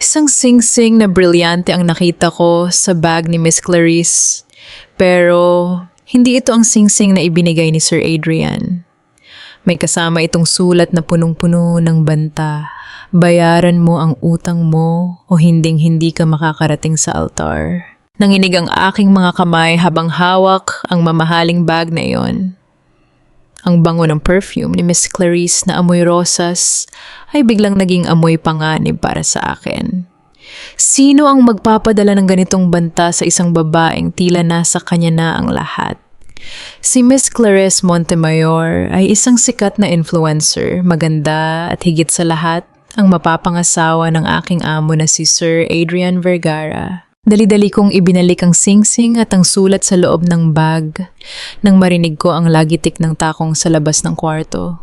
Isang sing-sing na brilyante ang nakita ko sa bag ni Miss Clarice. Pero hindi ito ang sing-sing na ibinigay ni Sir Adrian. May kasama itong sulat na punong-puno ng banta. Bayaran mo ang utang mo o hinding-hindi ka makakarating sa altar. Nanginig ang aking mga kamay habang hawak ang mamahaling bag na iyon. Ang bango ng perfume ni Miss Clarice na amoy rosas ay biglang naging amoy panganib para sa akin. Sino ang magpapadala ng ganitong banta sa isang babaeng tila nasa kanya na ang lahat? Si Miss Clarice Montemayor ay isang sikat na influencer, maganda at higit sa lahat ang mapapangasawa ng aking amo na si Sir Adrian Vergara. Dali-dali kong ibinalik ang sing-sing at ang sulat sa loob ng bag nang marinig ko ang lagitik ng takong sa labas ng kwarto.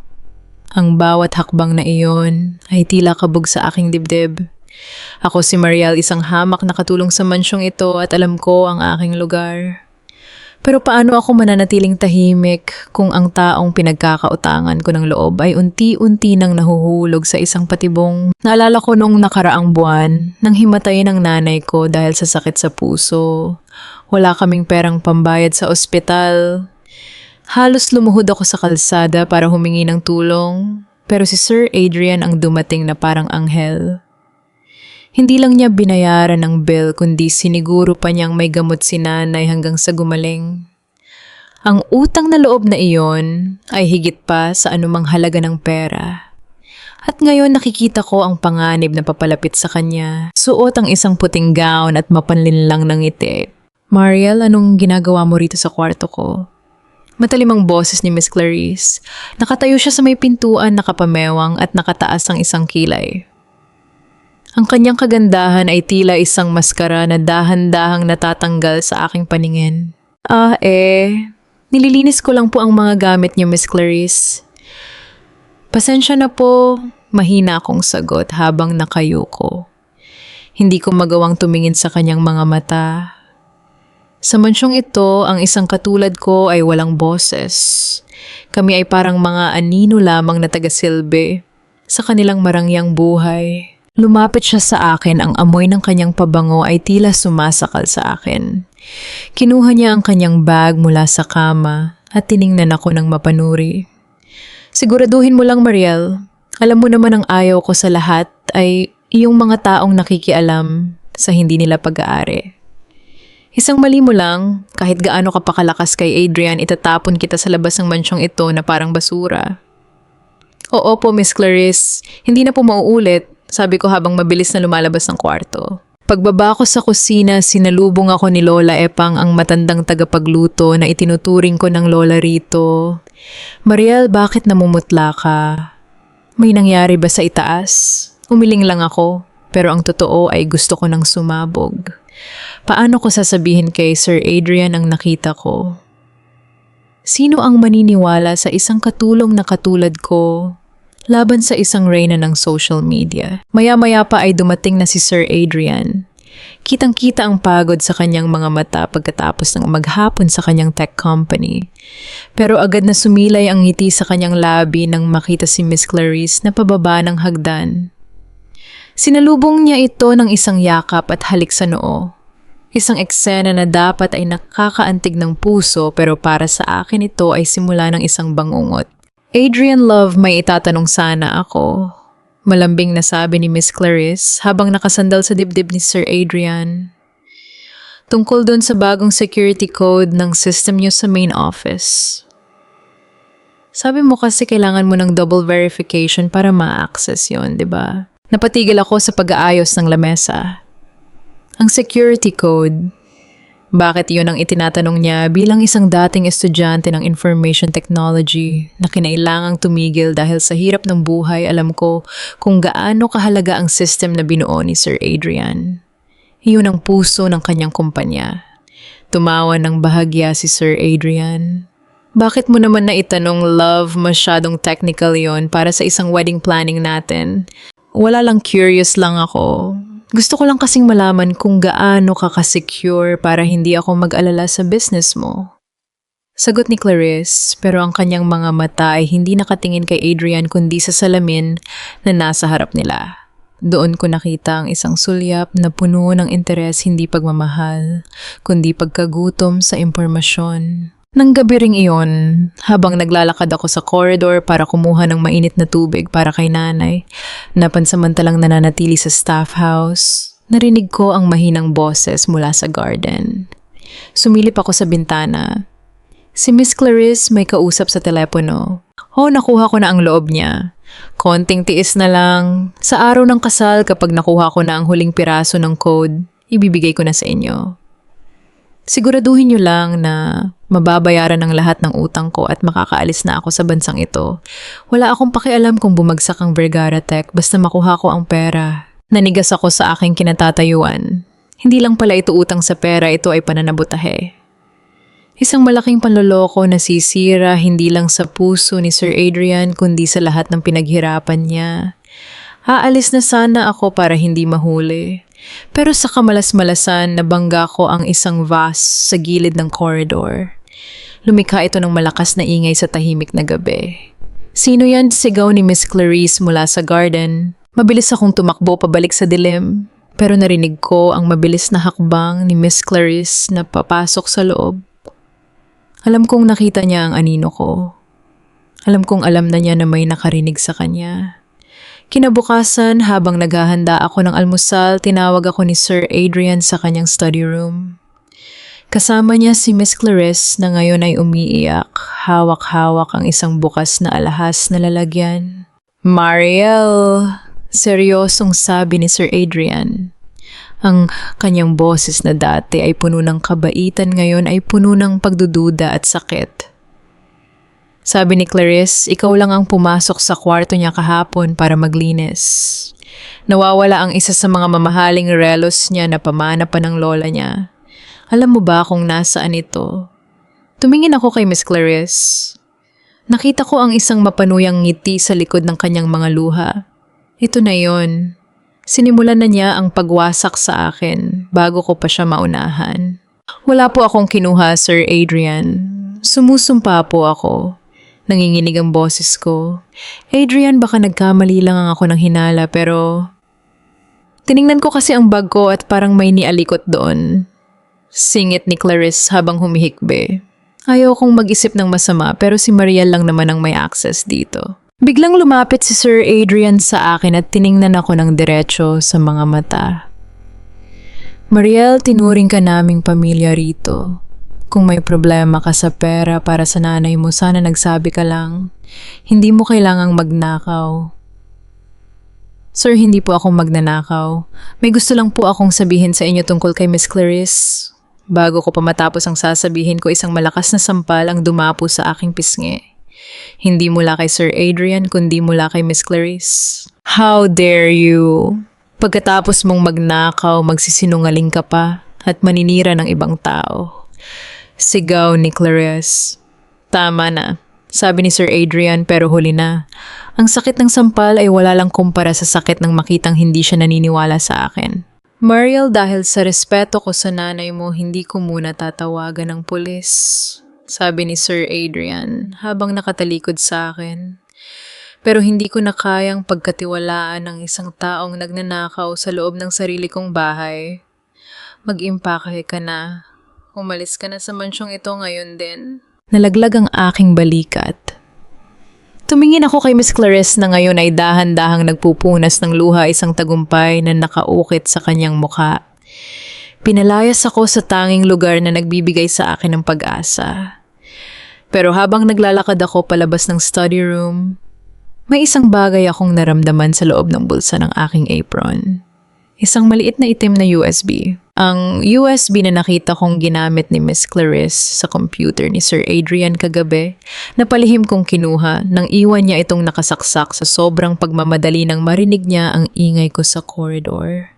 Ang bawat hakbang na iyon ay tila kabog sa aking dibdib. Ako si Mariel, isang hamak na katulong sa mansyong ito at alam ko ang aking lugar. Pero paano ako mananatiling tahimik kung ang taong pinagkakautangan ko ng loob ay unti-unti nang nahuhulog sa isang patibong? Naalala ko nung nakaraang buwan nang himatayin ng nanay ko dahil sa sakit sa puso. Wala kaming perang pambayad sa ospital. Halos lumuhod ako sa kalsada para humingi ng tulong, pero si Sir Adrian ang dumating na parang anghel. Hindi lang niya binayaran ng bill kundi siniguro pa niyang may gamot si nanay hanggang sa gumaling. Ang utang na loob na iyon ay higit pa sa anumang halaga ng pera. At ngayon nakikita ko ang panganib na papalapit sa kanya. Suot ang isang puting gown at mapanlinlang ng ngiti. Mariel, anong ginagawa mo rito sa kwarto ko? Matalim ang boses ni Miss Clarice. Nakatayo siya sa may pintuan, nakapamewang at nakataas ang isang kilay. Ang kanyang kagandahan ay tila isang maskara na dahan-dahang natatanggal sa aking paningin. Nililinis ko lang po ang mga gamit niyo, Miss Clarice. Pasensya na po, mahina akong sagot habang nakayuko. Hindi ko magawang tumingin sa kanyang mga mata. Sa mansyong ito, ang isang katulad ko ay walang boses. Kami ay parang mga anino lamang na tagasilbi sa kanilang marangyang buhay. Lumapit siya sa akin, ang amoy ng kanyang pabango ay tila sumasakal sa akin. Kinuha niya ang kanyang bag mula sa kama at tiningnan ako ng mapanuri. Siguraduhin mo lang, Mariel, alam mo naman ang ayaw ko sa lahat ay iyong mga taong nakikialam sa hindi nila pag-aari. Isang mali mo lang, kahit gaano ka pakalakas kay Adrian, itatapon kita sa labas ng mansyong ito na parang basura. Oo po, Miss Clarice, hindi na po mauulit. Sabi ko habang mabilis na lumalabas ng kwarto. Pagbaba ko sa kusina, sinalubong ako ni Lola Epang, ang matandang tagapagluto na itinuturing ko ng lola rito. Mariel, bakit namumutla ka? May nangyari ba sa itaas? Umiling lang ako, pero ang totoo ay gusto ko nang sumabog. Paano ko sasabihin kay Sir Adrian ang nakita ko? Sino ang maniniwala sa isang katulong na katulad ko laban sa isang reyna ng social media? Maya-maya pa ay dumating na si Sir Adrian. Kitang-kita ang pagod sa kanyang mga mata pagkatapos ng maghapon sa kanyang tech company. Pero agad na sumilay ang ngiti sa kanyang labi nang makita si Miss Clarice na pababa ng hagdan. Sinalubong niya ito ng isang yakap at halik sa noo. Isang eksena na dapat ay nakakaantig ng puso, pero para sa akin ito ay simula ng isang bangungot. Adrian love, may itatanong sana ako. Malambing na sabi ni Miss Clarice habang nakasandal sa dibdib ni Sir Adrian. Tungkol dun sa bagong security code ng system niyo sa main office. Sabi mo kasi kailangan mo ng double verification para ma-access yon, di ba? Napatigil ako sa pag-aayos ng lamesa. Ang security code, bakit yun ang itinatanong niya bilang isang dating estudyante ng information technology na kinailangang tumigil dahil sa hirap ng buhay? Alam ko kung gaano kahalaga ang system na binuo ni Sir Adrian. Iyon ang puso ng kanyang kumpanya. Tumawa ng bahagya si Sir Adrian. Bakit mo naman naitanong, love? Masyadong technical yon para sa isang wedding planning natin. Wala lang, curious lang ako. Gusto ko lang kasing malaman kung gaano ka ka-secure para hindi ako mag-alala sa business mo. Sagot ni Clarice, pero ang kanyang mga mata ay hindi nakatingin kay Adrian kundi sa salamin na nasa harap nila. Doon ko nakita ang isang sulyap na puno ng interes, hindi pagmamahal, kundi pagkagutom sa impormasyon. Nang gabi ring iyon, habang naglalakad ako sa corridor para kumuha ng mainit na tubig para kay nanay, na pansamantalang nananatili sa staff house, narinig ko ang mahinang boses mula sa garden. Sumilip ako sa bintana. Si Miss Clarice may kausap sa telepono. Nakuha ko na ang loob niya. Konting tiis na lang. Sa araw ng kasal, kapag nakuha ko na ang huling piraso ng code, ibibigay ko na sa inyo. Siguraduhin niyo lang na mababayaran ang lahat ng utang ko at makakaalis na ako sa bansang ito. Wala akong pakialam kung bumagsak ang Vergara Tech basta makuha ko ang pera. Nanigas ako sa aking kinatatayuan. Hindi lang pala ito utang sa pera, ito ay pananabutahe. Isang malaking panloloko na sisira hindi lang sa puso ni Sir Adrian kundi sa lahat ng pinaghirapan niya. Aalis na sana ako para hindi mahuli. Pero sa kamalas-malasan, nabangga ko ang isang vase sa gilid ng corridor. Lumikha ito ng malakas na ingay sa tahimik na gabi. Sino yan? Sigaw ni Miss Clarice mula sa garden. Mabilis akong tumakbo pabalik sa dilim. Pero narinig ko ang mabilis na hakbang ni Miss Clarice na papasok sa loob. Alam kong nakita niya ang anino ko. Alam kong alam na niya na may nakarinig sa kanya. Kinabukasan, habang naghahanda ako ng almusal, tinawag ako ni Sir Adrian sa kanyang study room. Kasama niya si Miss Clarice na ngayon ay umiiyak, hawak-hawak ang isang bukas na alahas na lalagyan. "Mariel," seryosong sabi ni Sir Adrian. Ang kanyang boses na dati ay puno ng kabaitan ngayon ay puno ng pagdududa at sakit. Sabi ni Clarice, ikaw lang ang pumasok sa kwarto niya kahapon para maglinis. Nawawala ang isa sa mga mamahaling relos niya na pamana pa ng lola niya. Alam mo ba kung nasaan ito? Tumingin ako kay Miss Clarice. Nakita ko ang isang mapanuyang ngiti sa likod ng kanyang mga luha. Ito na yon. Sinimulan na niya ang pagwasak sa akin bago ko pa siya maunahan. Wala po akong kinuha, Sir Adrian. Sumusumpa po ako. Nanginginig ang boses ko. Adrian, baka nagkamali lang ang ako ng hinala pero... Tiningnan ko kasi ang bag ko at parang may nialikot doon. Singit ni Clarice habang humihikbe. Ayaw kong mag-isip ng masama pero si Mariel lang naman ang may access dito. Biglang lumapit si Sir Adrian sa akin at tiningnan ako ng diretso sa mga mata. Mariel, tinuring ka naming pamilya rito. Kung may problema ka sa pera para sa nanay mo, sana nagsabi ka lang. Hindi mo kailangang magnakaw. Sir, hindi po akong magnanakaw. May gusto lang po akong sabihin sa inyo tungkol kay Miss Clarice. Bago ko pa matapos ang sasabihin ko, isang malakas na sampal ang dumapo sa aking pisngi. Hindi mula kay Sir Adrian, kundi mula kay Miss Clarice. How dare you? Pagkatapos mong magnakaw, magsisinungaling ka pa at maninira ng ibang tao. Sigaw ni Clarice. Tama na, sabi ni Sir Adrian pero huli na. Ang sakit ng sampal ay wala lang kumpara sa sakit ng makitang hindi siya naniniwala sa akin. Mariel, dahil sa respeto ko sa nanay mo, hindi ko muna tatawagan ng pulis. Sabi ni Sir Adrian habang nakatalikod sa akin. Pero hindi ko na kayang pagkatiwalaan ng isang taong nagnanakaw sa loob ng sarili kong bahay. Mag-impake ka na. Umalis ka na sa mansyong ito ngayon din. Nalaglag ang aking balikat. Tumingin ako kay Miss Clarice na ngayon ay dahan-dahang nagpupunas ng luha, isang tagumpay na nakaukit sa kanyang mukha. Pinalayas ako sa tanging lugar na nagbibigay sa akin ng pag-asa. Pero habang naglalakad ako palabas ng study room, may isang bagay akong naramdaman sa loob ng bulsa ng aking apron. Isang maliit na itim na USB. Ang USB na nakita kong ginamit ni Miss Clarice sa computer ni Sir Adrian kagabi, napalihim kong kinuha nang iwan niya itong nakasaksak sa sobrang pagmamadali nang marinig niya ang ingay ko sa corridor.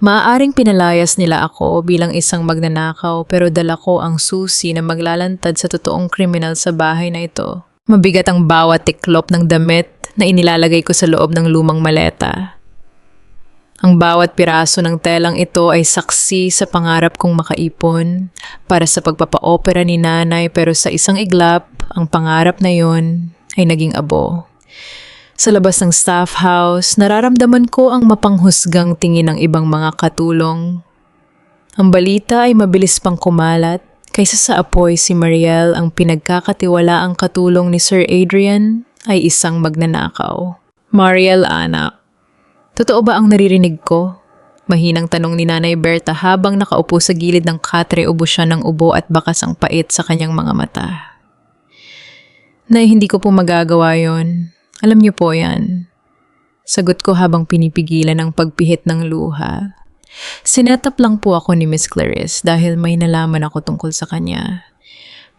Maaaring pinalayas nila ako bilang isang magnanakaw pero dala ko ang susi na maglalantad sa totoong kriminal sa bahay na ito. Mabigat ang bawat tiklop ng damit na inilalagay ko sa loob ng lumang maleta. Ang bawat piraso ng telang ito ay saksi sa pangarap kong makaipon para sa pagpapa-opera ni nanay pero sa isang iglap, ang pangarap na yon ay naging abo. Sa labas ng staff house, nararamdaman ko ang mapanghusgang tingin ng ibang mga katulong. Ang balita ay mabilis pang kumalat, kaysa sa apoy si Mariel ang pinagkakatiwalaang katulong ni Sir Adrian ay isang magnanakaw. Mariel, anak. Totoo ba ang naririnig ko? Mahinang tanong ni Nanay Berta habang nakaupo sa gilid ng katre, ubo siya ng ubo at bakas ang pait sa kanyang mga mata. Nay, hindi ko po magagawa yon. Alam niyo po yan. Sagot ko habang pinipigilan ang pagpihit ng luha. Sinetap lang po ako ni Miss Clarice dahil may nalaman ako tungkol sa kanya.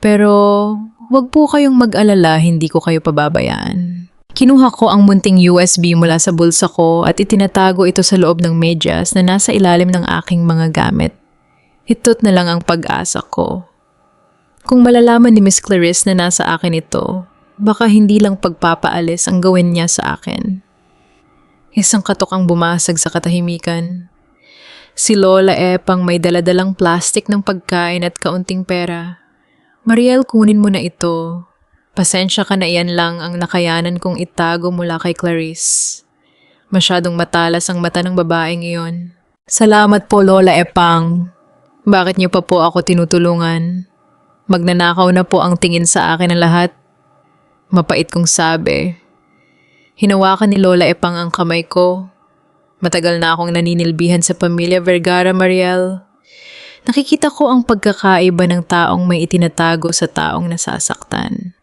Pero wag po kayong mag-alala, hindi ko kayo pababayaan. Kinuha ko ang munting USB mula sa bulsa ko at itinatago ito sa loob ng medyas na nasa ilalim ng aking mga gamit. Ito't na lang ang pag-asa ko. Kung malalaman ni Miss Clarice na nasa akin ito, baka hindi lang pagpapaalis ang gawin niya sa akin. Isang katok ang bumasag sa katahimikan. Si Lola Epang may daladalang plastik ng pagkain at kaunting pera. Mariel, kunin mo na ito. Pasensya ka na, iyan lang ang nakayanan kong itago mula kay Clarice. Masyadong matalas ang mata ng babaeng iyon. Salamat po, Lola Epang. Bakit niyo pa po ako tinutulungan? Magnanakaw na po ang tingin sa akin ng lahat. Mapait kong sabi. Hinawakan ni Lola Epang ang kamay ko. Matagal na akong naninilbihan sa pamilya Vergara, Mariel. Nakikita ko ang pagkakaiba ng taong may itinatago sa taong nasasaktan.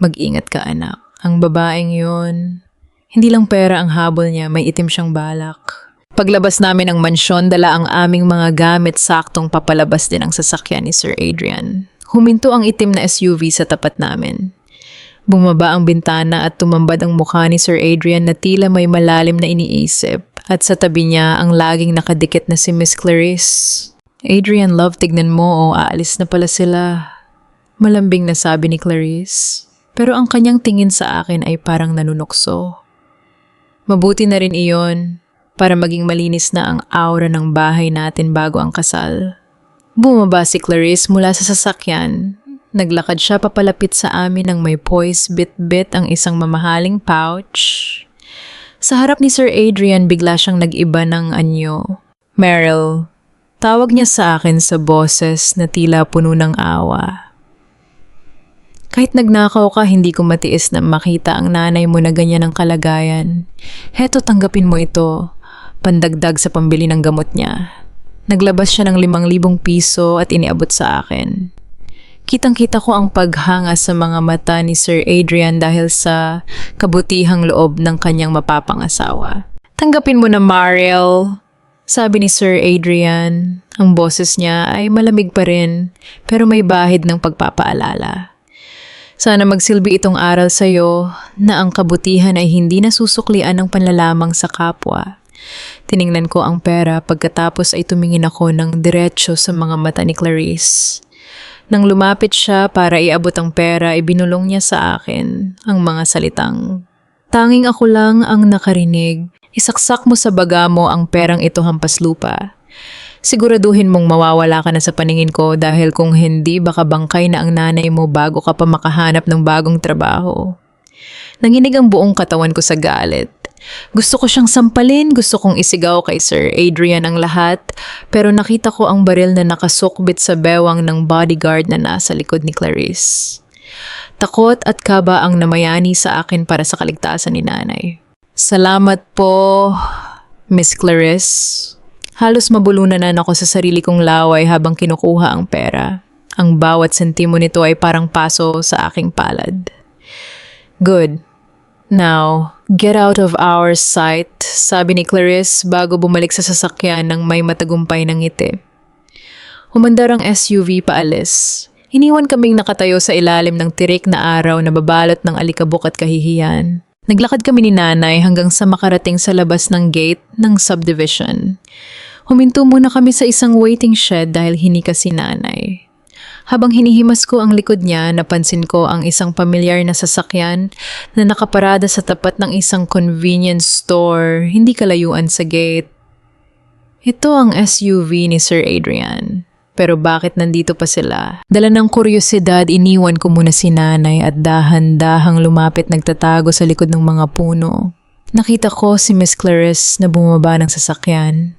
Mag-ingat ka, anak. Ang babaeng yun, hindi lang pera ang habol niya, may itim siyang balak. Paglabas namin ng mansyon, dala ang aming mga gamit, saktong papalabas din ang sasakyan ni Sir Adrian. Huminto ang itim na SUV sa tapat namin. Bumaba ang bintana at tumambad ang mukha ni Sir Adrian na tila may malalim na iniisip, at sa tabi niya ang laging nakadikit na si Miss Clarice. Adrian, love, tignan mo, aalis na pala sila. Malambing na sabi ni Clarice, pero ang kanyang tingin sa akin ay parang nanunukso. Mabuti na rin iyon para maging malinis na ang aura ng bahay natin bago ang kasal. Bumaba si Clarice mula sa sasakyan. Naglakad siya papalapit sa amin nang may poise bit-bit ang isang mamahaling pouch. Sa harap ni Sir Adrian, bigla siyang nag-iba ng anyo. Meryl, tawag niya sa akin sa boses na tila puno ng awa. Kahit nagnakaw ka, hindi ko matiis na makita ang nanay mo na ganyan ang kalagayan. Heto, tanggapin mo ito. Pandagdag sa pambili ng gamot niya. Naglabas siya ng 5,000 piso at iniabot sa akin. Kitang-kita ko ang paghanga sa mga mata ni Sir Adrian dahil sa kabutihang loob ng kanyang mapapangasawa. Tanggapin mo na, Mariel, sabi ni Sir Adrian. Ang boses niya ay malamig pa rin, pero may bahid ng pagpapaalala. Sana magsilbi itong aral sa iyo na ang kabutihan ay hindi nasusuklian ng panlalamang sa kapwa. Tiningnan ko ang pera pagkatapos ay tumingin ako ng diretsyo sa mga mata ni Clarice. Nang lumapit siya para iabot ang pera, ibinulong niya sa akin ang mga salitang, "Tanging ako lang ang nakarinig. Isaksak mo sa baga mo ang perang ito hampas lupa. Siguraduhin mong mawawala ka na sa paningin ko dahil kung hindi baka bangkay na ang nanay mo bago ka pa makahanap ng bagong trabaho." Nanginig ang buong katawan ko sa galit. Gusto ko siyang sampalin, gusto kong isigaw kay Sir Adrian ang lahat, pero nakita ko ang baril na nakasukbit sa bewang ng bodyguard na nasa likod ni Clarice. Takot at kaba ang namayani sa akin para sa kaligtasan ni nanay. Salamat po, Miss Clarice. Halos mabulunan na ako sa sarili kong laway habang kinukuha ang pera. Ang bawat sentimo nito ay parang paso sa aking palad. Good. Now, get out of our sight, sabi ni Clarice bago bumalik sa sasakyan ng may matagumpay ng ngiti. Humandar ang SUV paalis. Iniwan kaming nakatayo sa ilalim ng tirik na araw na babalot ng alikabok at kahihiyan. Naglakad kami ni nanay hanggang sa makarating sa labas ng gate ng subdivision. Huminto muna kami sa isang waiting shed dahil hinikas si nanay. Habang hinihimas ko ang likod niya, napansin ko ang isang pamilyar na sasakyan na nakaparada sa tapat ng isang convenience store, hindi kalayuan sa gate. Ito ang SUV ni Sir Adrian. Pero bakit nandito pa sila? Dala ng kuryosidad, iniwan ko muna si nanay at dahan-dahang lumapit nagtatago sa likod ng mga puno. Nakita ko si Miss Clarice na bumaba ng sasakyan.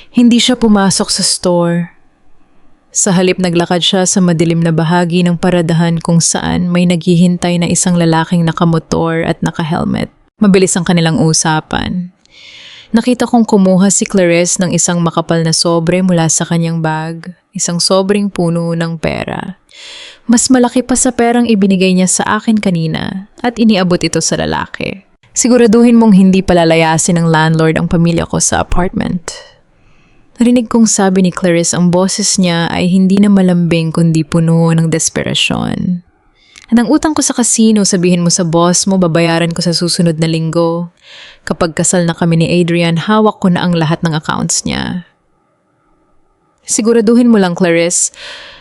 Hindi siya pumasok sa store. Sa halip naglakad siya sa madilim na bahagi ng paradahan kung saan may naghihintay na isang lalaking nakamotor at nakahelmet. Mabilis ang kanilang usapan. Nakita kong kumuha si Clarice ng isang makapal na sobre mula sa kanyang bag, isang sobreng puno ng pera. Mas malaki pa sa perang ibinigay niya sa akin kanina at iniabot ito sa lalaki. Siguraduhin mong hindi palalayasin ng landlord ang pamilya ko sa apartment. Narinig kong sabi ni Clarice ang boses niya ay hindi na malambing kundi puno ng desperasyon. At ang utang ko sa casino, sabihin mo sa boss mo, babayaran ko sa susunod na linggo. Kapag kasal na kami ni Adrian, hawak ko na ang lahat ng accounts niya. Siguraduhin mo lang, Clarice,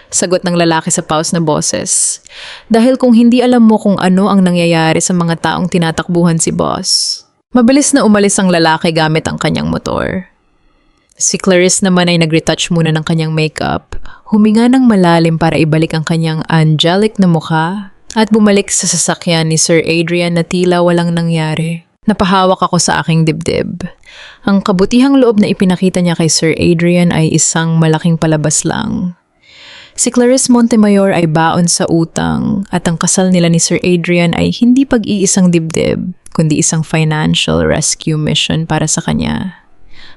sagot ng lalaki sa pause na boses. Dahil kung hindi alam mo kung ano ang nangyayari sa mga taong tinatakbuhan si boss. Mabilis na umalis ang lalaki gamit ang kanyang motor. Si Clarice naman ay nag-retouch muna ng kanyang makeup, huminga ng malalim para ibalik ang kanyang angelic na mukha at bumalik sa sasakyan ni Sir Adrian na tila walang nangyari. Napahawak ako sa aking dibdib. Ang kabutihang loob na ipinakita niya kay Sir Adrian ay isang malaking palabas lang. Si Clarice Montemayor ay baon sa utang at ang kasal nila ni Sir Adrian ay hindi pag-iisang dibdib, kundi isang financial rescue mission para sa kanya.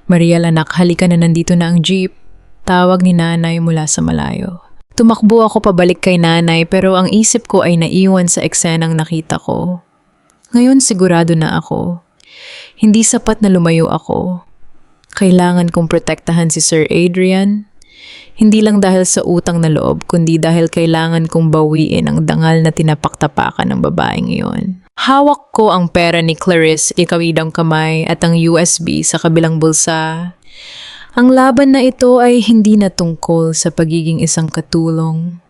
Mariel, anak, halika na, nandito na ang jeep. Tawag ni nanay mula sa malayo. Tumakbo ako pabalik kay nanay pero ang isip ko ay naiwan sa eksenang nakita ko. Ngayon sigurado na ako. Hindi sapat na lumayo ako. Kailangan kong protektahan si Sir Adrian. Hindi lang dahil sa utang na loob, kundi dahil kailangan kong bawiin ang dangal na tinapaktapakan ng babaeng iyon. Hawak ko ang pera ni Clarice, ikawidang kamay at ang USB sa kabilang bulsa. Ang laban na ito ay hindi na tungkol sa pagiging isang katulong.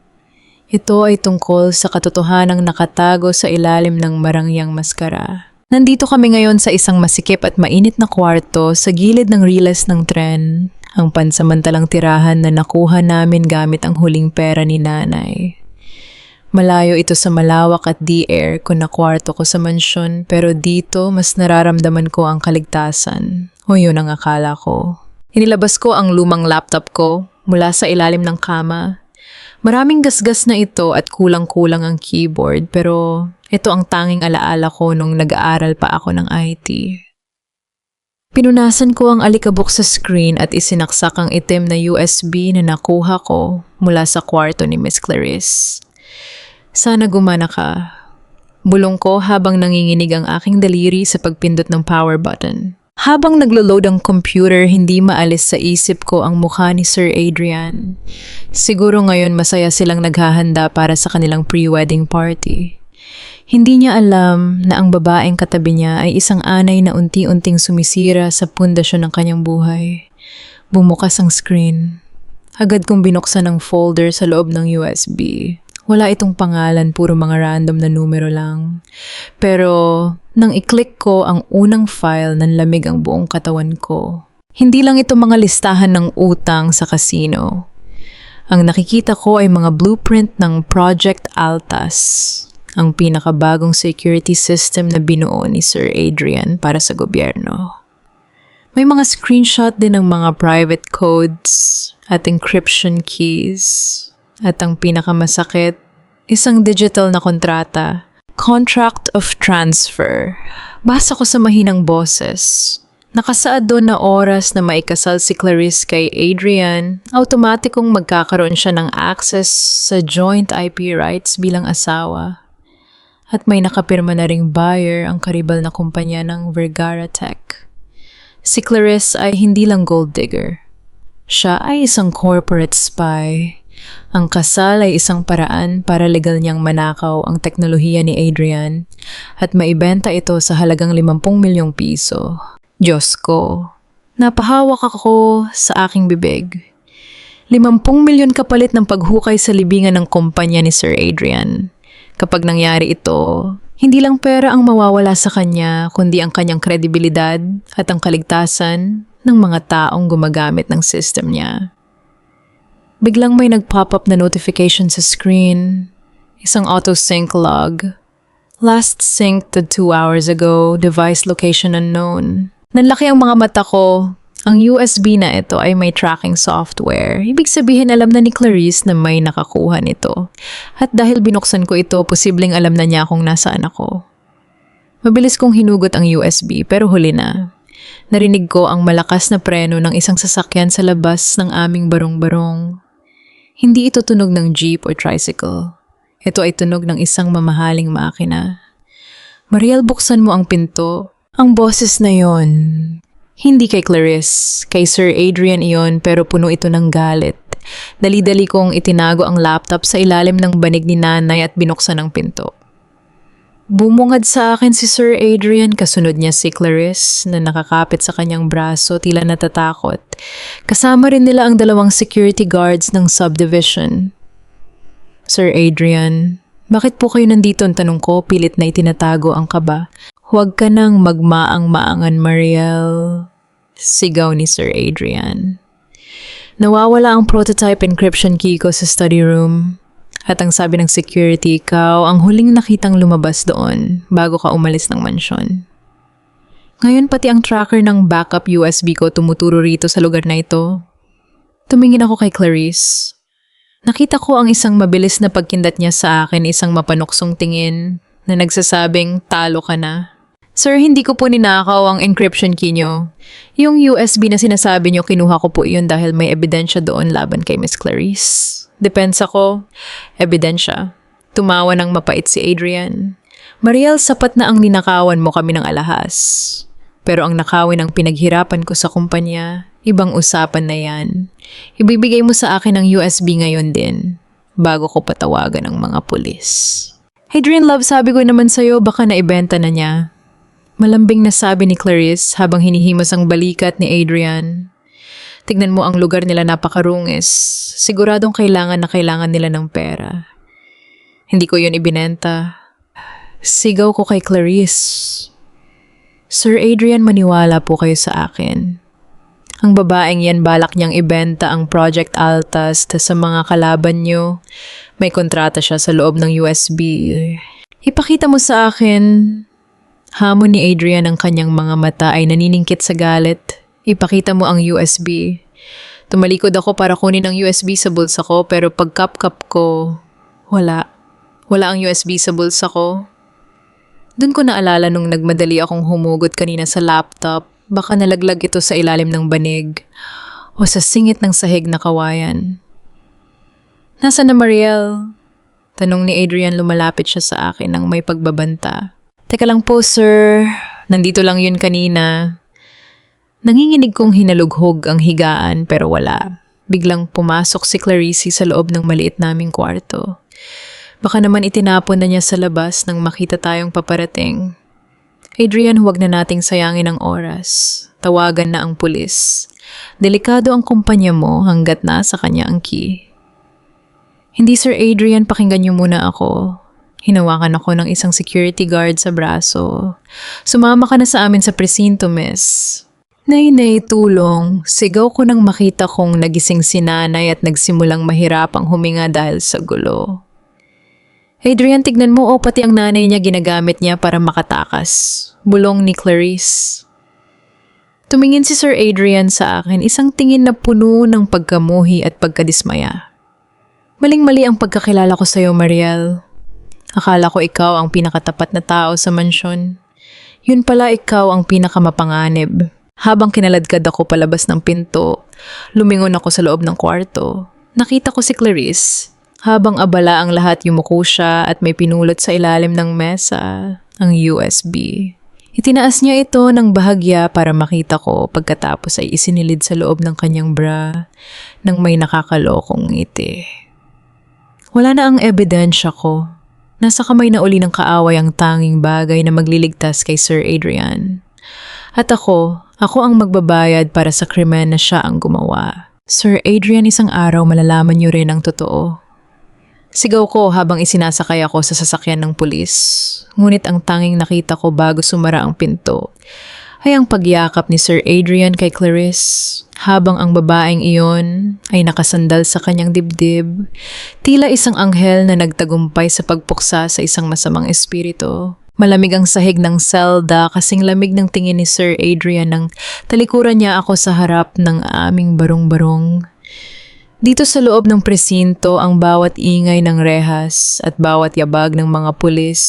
Ito ay tungkol sa katotohanang nakatago sa ilalim ng marangyang maskara. Nandito kami ngayon sa isang masikip at mainit na kwarto sa gilid ng riles ng tren, ang pansamantalang tirahan na nakuha namin gamit ang huling pera ni nanay. Malayo ito sa malawak at di-air ko na kwarto ko sa mansyon, pero dito mas nararamdaman ko ang kaligtasan. O yun ang akala ko. Inilabas ko ang lumang laptop ko mula sa ilalim ng kama. Maraming gasgas na ito at kulang-kulang ang keyboard, pero ito ang tanging alaala ko nung nag-aaral pa ako ng IT. Pinunasan ko ang alikabok sa screen at isinaksak ang itim na USB na nakuha ko mula sa kwarto ni Miss Clarice. Sana gumana ka. Bulong ko habang nanginginig ang aking daliri sa pagpindot ng power button. Habang naglo-load ang computer, hindi maalis sa isip ko ang mukha ni Sir Adrian. Siguro ngayon masaya silang naghahanda para sa kanilang pre-wedding party. Hindi niya alam na ang babaeng katabi niya ay isang anay na unti-unting sumisira sa pundasyon ng kanyang buhay. Bumukas ang screen. Agad kong binuksan ang folder sa loob ng USB. Wala itong pangalan, puro mga random na numero lang. Pero nang i-click ko ang unang file, nanlamig ang buong katawan ko. Hindi lang ito mga listahan ng utang sa casino. Ang nakikita ko ay mga blueprint ng Project Altas, ang pinakabagong security system na binuo ni Sir Adrian para sa gobyerno. May mga screenshot din ng mga private codes at encryption keys. At ang pinakamasakit, isang digital na kontrata, contract of transfer. Basa ko sa mahinang boses. Nakasaad doon na oras na maikasal si Clarice kay Adrian, automatikong magkakaroon siya ng access sa joint IP rights bilang asawa. At may nakapirma na ring buyer ang karibal na kumpanya ng Vergara Tech. Si Clarice ay hindi lang gold digger. Siya ay isang corporate spy. Ang kasal ay isang paraan para legal niyang manakaw ang teknolohiya ni Adrian at maibenta ito sa halagang 50 milyong piso. Diyos ko, napahawak ako sa aking bibig. 50 milyon kapalit ng paghukay sa libingan ng kumpanya ni Sir Adrian. Kapag nangyari ito, hindi lang pera ang mawawala sa kanya, kundi ang kanyang kredibilidad at ang kaligtasan ng mga taong gumagamit ng system niya. Biglang may nag-pop up na notification sa screen. Isang auto-sync log. Last synced 2 hours ago, device location unknown. Nanlaki ang mga mata ko. Ang USB na ito ay may tracking software. Ibig sabihin alam na ni Clarice na may nakakuha nito. At dahil binuksan ko ito, posibleng alam na niya kung nasaan ako. Mabilis kong hinugot ang USB pero huli na. Narinig ko ang malakas na preno ng isang sasakyan sa labas ng aming barong-barong. Hindi ito tunog ng jeep o tricycle. Ito ay tunog ng isang mamahaling makina. Mariel, buksan mo ang pinto. Ang boses na yon. Hindi kay Clarice, kay Sir Adrian iyon pero puno ito ng galit. Dali-dali kong itinago ang laptop sa ilalim ng banig ni nanay at binuksan ang pinto. Bumungad sa akin si Sir Adrian, kasunod niya si Clarice na nakakapit sa kanyang braso tila natatakot. Kasama rin nila ang 2 security guards ng subdivision. Sir Adrian, bakit po kayo nandito? Ang tanong ko, pilit na itinatago ang kaba. Huwag ka nang magmaang-maangan, Mariel. Sigaw ni Sir Adrian. Nawawala ang prototype encryption key ko sa study room. At ang sabi ng security, ikaw ang huling nakitang lumabas doon bago ka umalis ng mansyon. Ngayon pati ang tracker ng backup USB ko tumuturo rito sa lugar na ito. Tumingin ako kay Clarice. Nakita ko ang isang mabilis na pagkindat niya sa akin, isang mapanuksong tingin na nagsasabing talo ka na. Sir, hindi ko po ninakaw ang encryption key niyo. Yung USB na sinasabi niyo, kinuha ko po iyon dahil may ebidensya doon laban kay Miss Clarice. Depensa ko, ebidensya. Tumawa ng mapait si Adrian. Mariel, sapat na ang ninakawan mo kami ng alahas. Pero ang nakawin ang pinaghirapan ko sa kumpanya, ibang usapan na yan. Ibibigay mo sa akin ang USB ngayon din, bago ko patawagan ng mga pulis. Adrian, love, sabi ko naman sa'yo, baka naibenta na niya. Malambing na sabi ni Clarice habang hinihimos ang balikat ni Adrian. Tignan mo ang lugar nila, napakarungis. Siguradong kailangan na kailangan nila ng pera. Hindi ko yun ibinenta. Sigaw ko kay Clarice. Sir Adrian, maniwala po kayo sa akin. Ang babaeng yan balak niyang ibenta ang Project Altas sa mga kalaban niyo. May kontrata siya sa loob ng USB. Ipakita mo sa akin. Hamon ni Adrian ang kanyang mga mata ay naniningkit sa galit. Ipakita mo ang USB. Tumalikod ako para kunin ang USB sa bulsa ko pero pagkap-kap ko, wala. Wala ang USB sa bulsa ko. Doon ko naalala nung nagmadali akong humugot kanina sa laptop, baka nalaglag ito sa ilalim ng banig o sa singit ng sahig na kawayan. Nasaan na Mariel? Tanong ni Adrian, lumalapit siya sa akin nang may pagbabanta. Teka lang po sir, nandito lang yun kanina. Nanginginig kong hinalughog ang higaan pero wala. Biglang pumasok si Clarice sa loob ng maliit naming kwarto. Baka naman itinapon na niya sa labas nang makita tayong paparating. Adrian, huwag na nating sayangin ang oras. Tawagan na ang pulis. Delikado ang kumpanya mo hanggat nasa kanya ang key. Hindi Sir Adrian, pakinggan niyo muna ako. Hinawakan ako ng isang security guard sa braso. Sumama ka na sa amin sa presinto, miss. Nay, tulong. Sigaw ko nang makita kong nagising si nanay at nagsimulang mahirapang huminga dahil sa gulo. Adrian, tignan mo, pati ang nanay niya ginagamit niya para makatakas. Bulong ni Clarice. Tumingin si Sir Adrian sa akin, isang tingin na puno ng pagkamuhi at pagkadismaya. Maling-mali ang pagkakilala ko sa'yo, Mariel. Akala ko ikaw ang pinakatapat na tao sa mansyon. Yun pala ikaw ang pinakamapanganib. Habang kinaladkad ako palabas ng pinto, lumingon ako sa loob ng kwarto. Nakita ko si Clarice. Habang abala ang lahat, yumuko siya at may pinulot sa ilalim ng mesa, ang USB. Itinaas niya ito ng bahagya para makita ko pagkatapos ay isinilid sa loob ng kanyang bra nang may nakakalokong ngiti. Wala na ang ebidensya ko. Nasa kamay na uli ng kaaway ang tanging bagay na magliligtas kay Sir Adrian. At ako ang magbabayad para sa krimen na siya ang gumawa. Sir Adrian, isang araw malalaman niyo rin ang totoo. Sigaw ko habang isinasakay ako sa sasakyan ng pulis. Ngunit ang tanging nakita ko bago sumara ang pinto ay ang pagyakap ni Sir Adrian kay Clarice habang ang babaeng iyon ay nakasandal sa kanyang dibdib, tila isang anghel na nagtagumpay sa pagpuksa sa isang masamang espiritu. Malamig ang sahig ng selda kasing lamig ng tingin ni Sir Adrian nang talikuran niya ako sa harap ng aming barong-barong. Dito sa loob ng presinto, ang bawat ingay ng rehas at bawat yabag ng mga pulis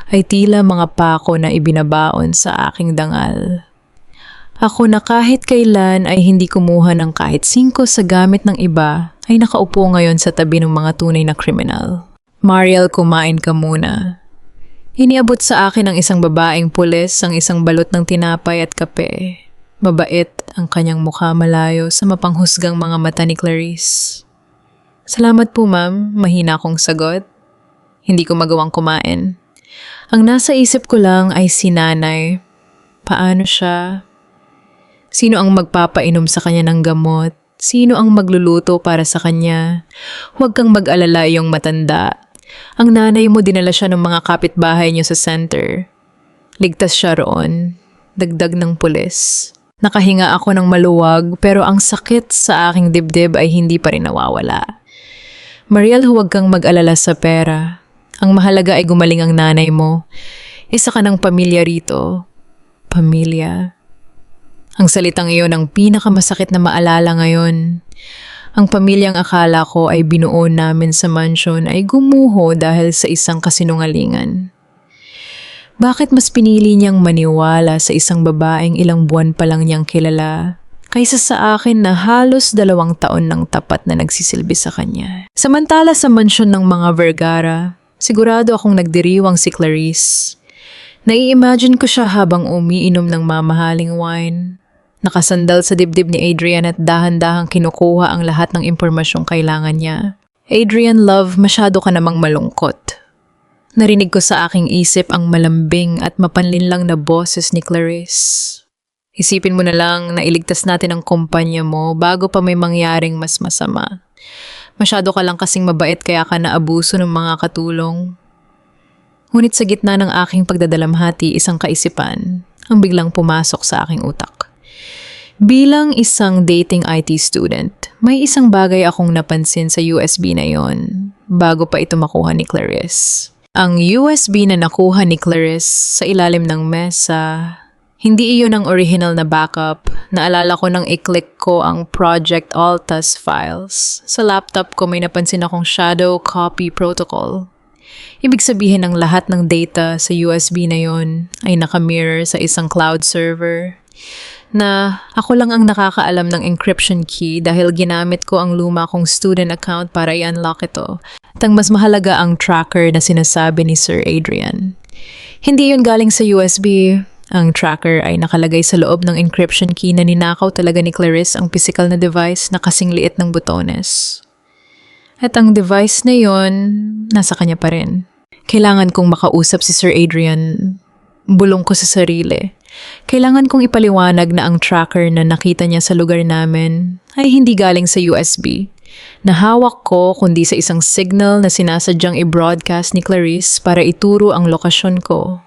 ay tila mga pako na ibinabaon sa aking dangal. Ako na kahit kailan ay hindi kumuha ng kahit 5 sa gamit ng iba ay nakaupo ngayon sa tabi ng mga tunay na kriminal. Mariel, kumain ka muna. Iniabot sa akin ng isang babaeng pulis ang isang balot ng tinapay at kape. Mabait ang kanyang mukha malayo sa mapanghusgang mga mata ni Clarice. Salamat po ma'am, mahina akong sagot. Hindi ko magawang kumain. Ang nasa isip ko lang ay si nanay. Paano siya? Sino ang magpapainom sa kanya ng gamot? Sino ang magluluto para sa kanya? Huwag kang mag-alala iyong matanda. Ang nanay mo dinala siya ng mga kapitbahay niyo sa center. Ligtas siya roon. Dagdag ng pulis. Nakahinga ako ng maluwag pero ang sakit sa aking dibdib ay hindi pa rin nawawala. Mariel, huwag kang mag-alala sa pera. Ang mahalaga ay gumaling ang nanay mo. Isa ka ng pamilya rito. Pamilya. Ang salitang iyon ang pinakamasakit na maalala ngayon. Ang pamilyang akala ko ay binuo namin sa mansion ay gumuho dahil sa isang kasinungalingan. Bakit mas pinili niyang maniwala sa isang babaeng ilang buwan pa lang niyang kilala kaysa sa akin na halos 2 taon ng tapat na nagsisilbi sa kanya? Samantala sa mansyon ng mga Vergara, sigurado akong nagdiriwang si Clarice. Nai-imagine ko siya habang umiinom ng mamahaling wine. Nakasandal sa dibdib ni Adrian at dahan-dahang kinukuha ang lahat ng impormasyong kailangan niya. Adrian, love, masyado ka namang malungkot. Narinig ko sa aking isip ang malambing at mapanlinlang na boses ni Clarice. Isipin mo na lang na iligtas natin ang kumpanya mo bago pa may mangyaring mas masama. Masyado ka lang kasing mabait kaya ka naabuso ng mga katulong. Ngunit sa gitna ng aking pagdadalamhati, isang kaisipan ang biglang pumasok sa aking utak. Bilang isang dating IT student, may isang bagay akong napansin sa USB na yon bago pa ito makuha ni Clarice. Ang USB na nakuha ni Clarice sa ilalim ng mesa, hindi iyon ang original na backup. Naalala ko nang i-click ko ang Project Altas files. Sa laptop ko may napansin akong shadow copy protocol. Ibig sabihin ng lahat ng data sa USB na yon ay nakamirror sa isang cloud server na ako lang ang nakakaalam ng encryption key dahil ginamit ko ang luma kong student account para i-unlock ito. At ang mas mahalaga ang tracker na sinasabi ni Sir Adrian. Hindi yun galing sa USB. Ang tracker ay nakalagay sa loob ng encryption key na ninakaw talaga ni Clarice ang physical na device na kasing liit ng butones. At ang device na yon nasa kanya pa rin. Kailangan kong makausap si Sir Adrian. Bulong ko sa sarili. Kailangan kong ipaliwanag na ang tracker na nakita niya sa lugar namin ay hindi galing sa USB. Nahawak ko kundi sa isang signal na sinasadyang i-broadcast ni Clarice para ituro ang lokasyon ko.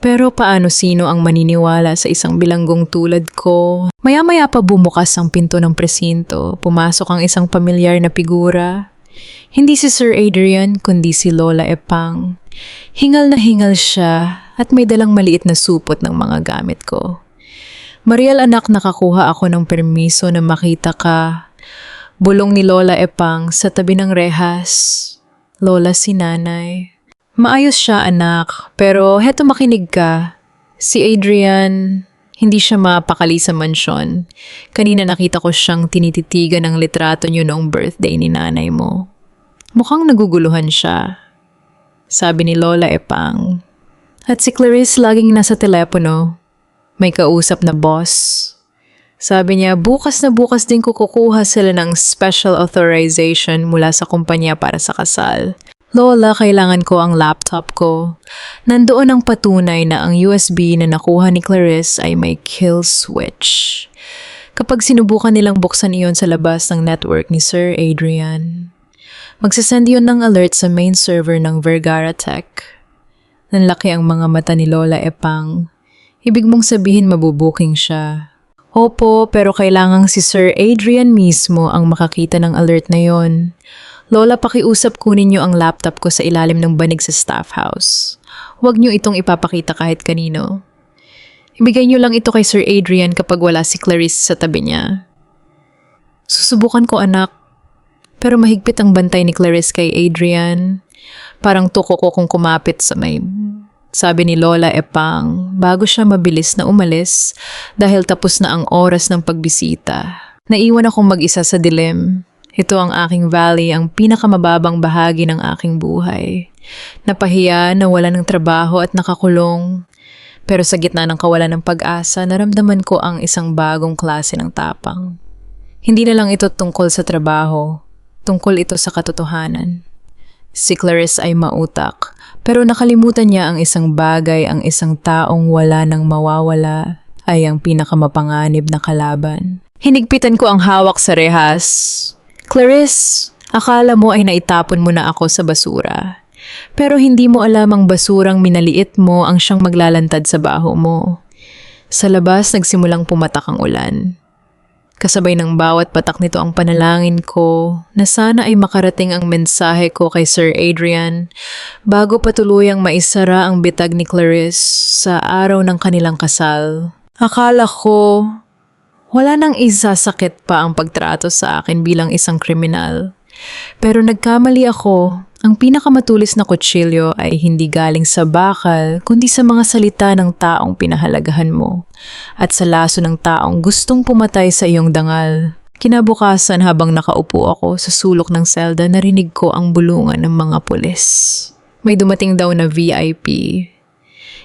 Pero paano sino ang maniniwala sa isang bilanggong tulad ko? Maya-maya pa bumukas ang pinto ng presinto. Pumasok ang isang pamilyar na figura. Hindi si Sir Adrian kundi si Lola Epang. Hingal na hingal siya at may dalang maliit na supot ng mga gamit ko. Mariel, anak, nakakuha ako ng permiso na makita ka. Bulong ni Lola Epang sa tabi ng rehas. Lola, si nanay. Maayos siya, anak, pero heto makinig ka. Si Adrian, hindi siya mapakali sa mansyon. Kanina nakita ko siyang tinititigan ng litrato niyo noong birthday ni nanay mo. Mukhang naguguluhan siya, sabi ni Lola Epang. At si Clarice laging nasa telepono. May kausap na boss. Sabi niya, bukas na bukas din ko kukuha sila ng special authorization mula sa kumpanya para sa kasal. Lola, kailangan ko ang laptop ko. Nandoon ang patunay na ang USB na nakuha ni Clarice ay may kill switch. Kapag sinubukan nilang buksan iyon sa labas ng network ni Sir Adrian, magsasend yun ng alert sa main server ng Vergara Tech. Nanlaki ang mga mata ni Lola Epang. Ibig mong sabihin mabubuking siya. Opo, pero kailangang si Sir Adrian mismo ang makakita ng alert na yon. Lola, pakiusap kunin niyo ang laptop ko sa ilalim ng banig sa staff house. Huwag niyo itong ipapakita kahit kanino. Ibigay niyo lang ito kay Sir Adrian kapag wala si Clarice sa tabi niya. Susubukan ko, anak. Pero mahigpit ang bantay ni Clarice kay Adrian. Parang tuko ko kung kumapit sa may... Sabi ni Lola Epang bago siya mabilis na umalis dahil tapos na ang oras ng pagbisita. Naiwan akong mag-isa sa dilim. Ito ang aking valley, ang pinakamababang bahagi ng aking buhay. Napahiya, nawala ng trabaho at nakakulong. Pero sa gitna ng kawalan ng pag-asa, naramdaman ko ang isang bagong klase ng tapang. Hindi na lang ito tungkol sa trabaho. Tungkol ito sa katotohanan. Si Clarice ay mautak, pero nakalimutan niya ang isang bagay, ang isang taong wala nang mawawala ay ang pinakamapanganib na kalaban. Hinigpitan ko ang hawak sa rehas. Clarice, akala mo ay naitapon mo na ako sa basura. Pero hindi mo alam ang basurang minaliit mo ang siyang maglalantad sa baho mo. Sa labas, nagsimulang pumatak ang ulan. Kasabay ng bawat patak nito ang panalangin ko na sana ay makarating ang mensahe ko kay Sir Adrian bago patuluyang maisara ang bitag ni Clarice sa araw ng kanilang kasal. Akala ko wala nang isasakit pa ang pagtrato sa akin bilang isang kriminal. Pero nagkamali ako. Ang pinakamatulis na kutsilyo ay hindi galing sa bakal kundi sa mga salita ng taong pinahalagahan mo at sa laso ng taong gustong pumatay sa iyong dangal. Kinabukasan habang nakaupo ako sa sulok ng selda, narinig ko ang bulungan ng mga pulis. May dumating daw na VIP.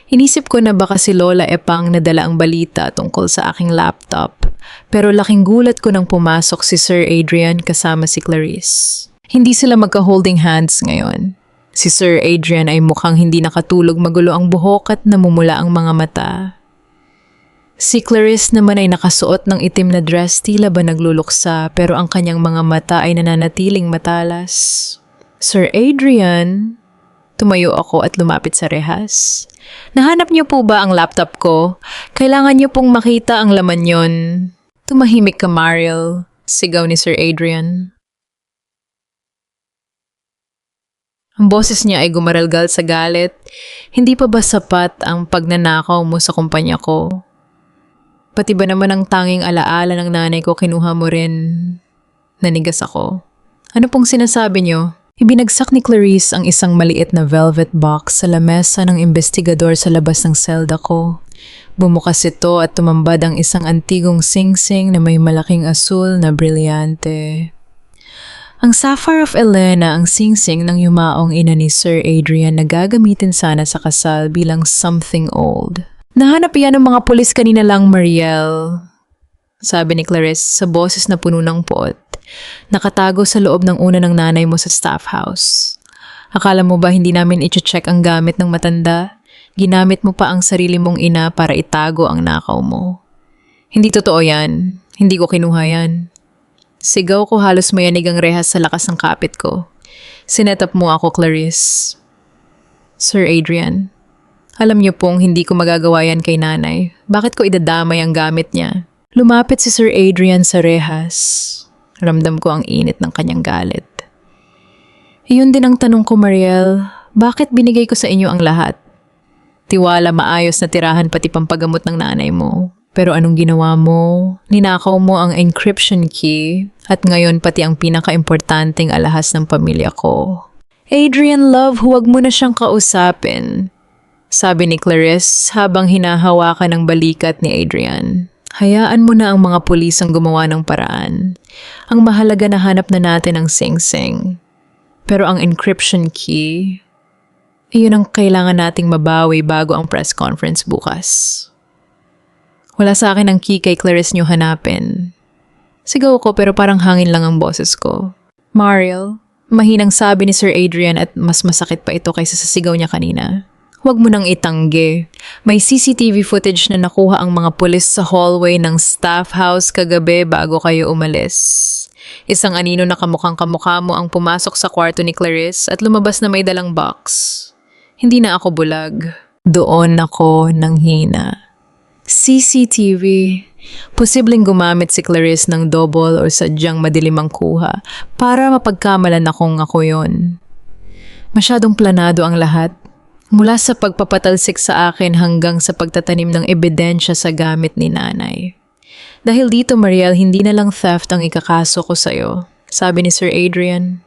Inisip ko na baka si Lola Epang nadala ang balita tungkol sa aking laptop, pero laking gulat ko nang pumasok si Sir Adrian kasama si Clarice. Hindi sila magka-holding hands ngayon. Si Sir Adrian ay mukhang hindi nakatulog, magulo ang buhok at namumula ang mga mata. Si Clarice naman ay nakasuot ng itim na dress, tila ba nagluluksa, pero ang kanyang mga mata ay nananatiling matalas. Sir Adrian, tumayo ako at lumapit sa rehas. Nahanap niyo po ba ang laptop ko? Kailangan niyo pong makita ang laman yon. Tumahimik ka, Mariel, sigaw ni Sir Adrian. Ang boses niya ay gumaralgal sa galit. Hindi pa ba sapat ang pagnanakaw mo sa kumpanya ko? Pati ba naman ang tanging alaala ng nanay ko kinuha mo rin? Nanigas ako. Ano pong sinasabi niyo? Ibinagsak ni Clarice ang isang maliit na velvet box sa lamesa ng investigador sa labas ng selda ko. Bumukas ito at tumambad ang isang antigong singsing na may malaking asul na brilyante. Ang Sapphire of Elena ang singsing ng yumaong ina ni Sir Adrian na gagamitin sana sa kasal bilang something old. Nahanap yan ng mga pulis kanina lang, Mariel, sabi ni Clarice sa boses na puno ng pot. Nakatago sa loob ng una ng nanay mo sa staff house. Akala mo ba hindi namin i-check ang gamit ng matanda? Ginamit mo pa ang sarili mong ina para itago ang nakaw mo. Hindi totoo yan. Hindi ko kinuha yan. Sigaw ko, halos mayanig ang rehas sa lakas ng kapit ko. Sinetap mo ako, Clarice. Sir Adrian, alam niyo pong hindi ko magagawa yan kay nanay. Bakit ko idadamay ang gamit niya? Lumapit si Sir Adrian sa rehas. Ramdam ko ang init ng kanyang galit. Iyon din ang tanong ko, Mariel. Bakit binigay ko sa inyo ang lahat? Tiwala, maayos na tirahan pati pampagamot ng nanay mo. Pero anong ginawa mo? Ninakaw mo ang encryption key at ngayon pati ang pinaka-importanting alahas ng pamilya ko. Adrian, love, huwag mo na siyang kausapin, sabi ni Clarice habang hinahawakan ng balikat ni Adrian. Hayaan mo na ang mga pulis ang gumawa ng paraan. Ang mahalaga na hanap na natin ang sing-sing. Pero ang encryption key, iyon ang kailangan nating mabawi bago ang press conference bukas. Wala sa akin ang key kay Clarice niyo hanapin. Sigaw ko pero parang hangin lang ang boses ko. Mariel, mahinang sabi ni Sir Adrian at mas masakit pa ito kaysa sa sigaw niya kanina. Huwag mo nang itanggi. May CCTV footage na nakuha ang mga pulis sa hallway ng staff house kagabi bago kayo umalis. Isang anino na kamukhang kamukha mo ang pumasok sa kwarto ni Clarice at lumabas na may dalang box. Hindi na ako bulag. Doon ako nang hina. CCTV. Posibleng gumamit si Clarice ng double o sadyang madilim ang kuha para mapagkamalan akong ako yon. Masyadong planado ang lahat. Mula sa pagpapatalsik sa akin hanggang sa pagtatanim ng ebidensya sa gamit ni nanay. Dahil dito, Mariel, hindi na lang theft ang ikakaso ko sa'yo, sabi ni Sir Adrian.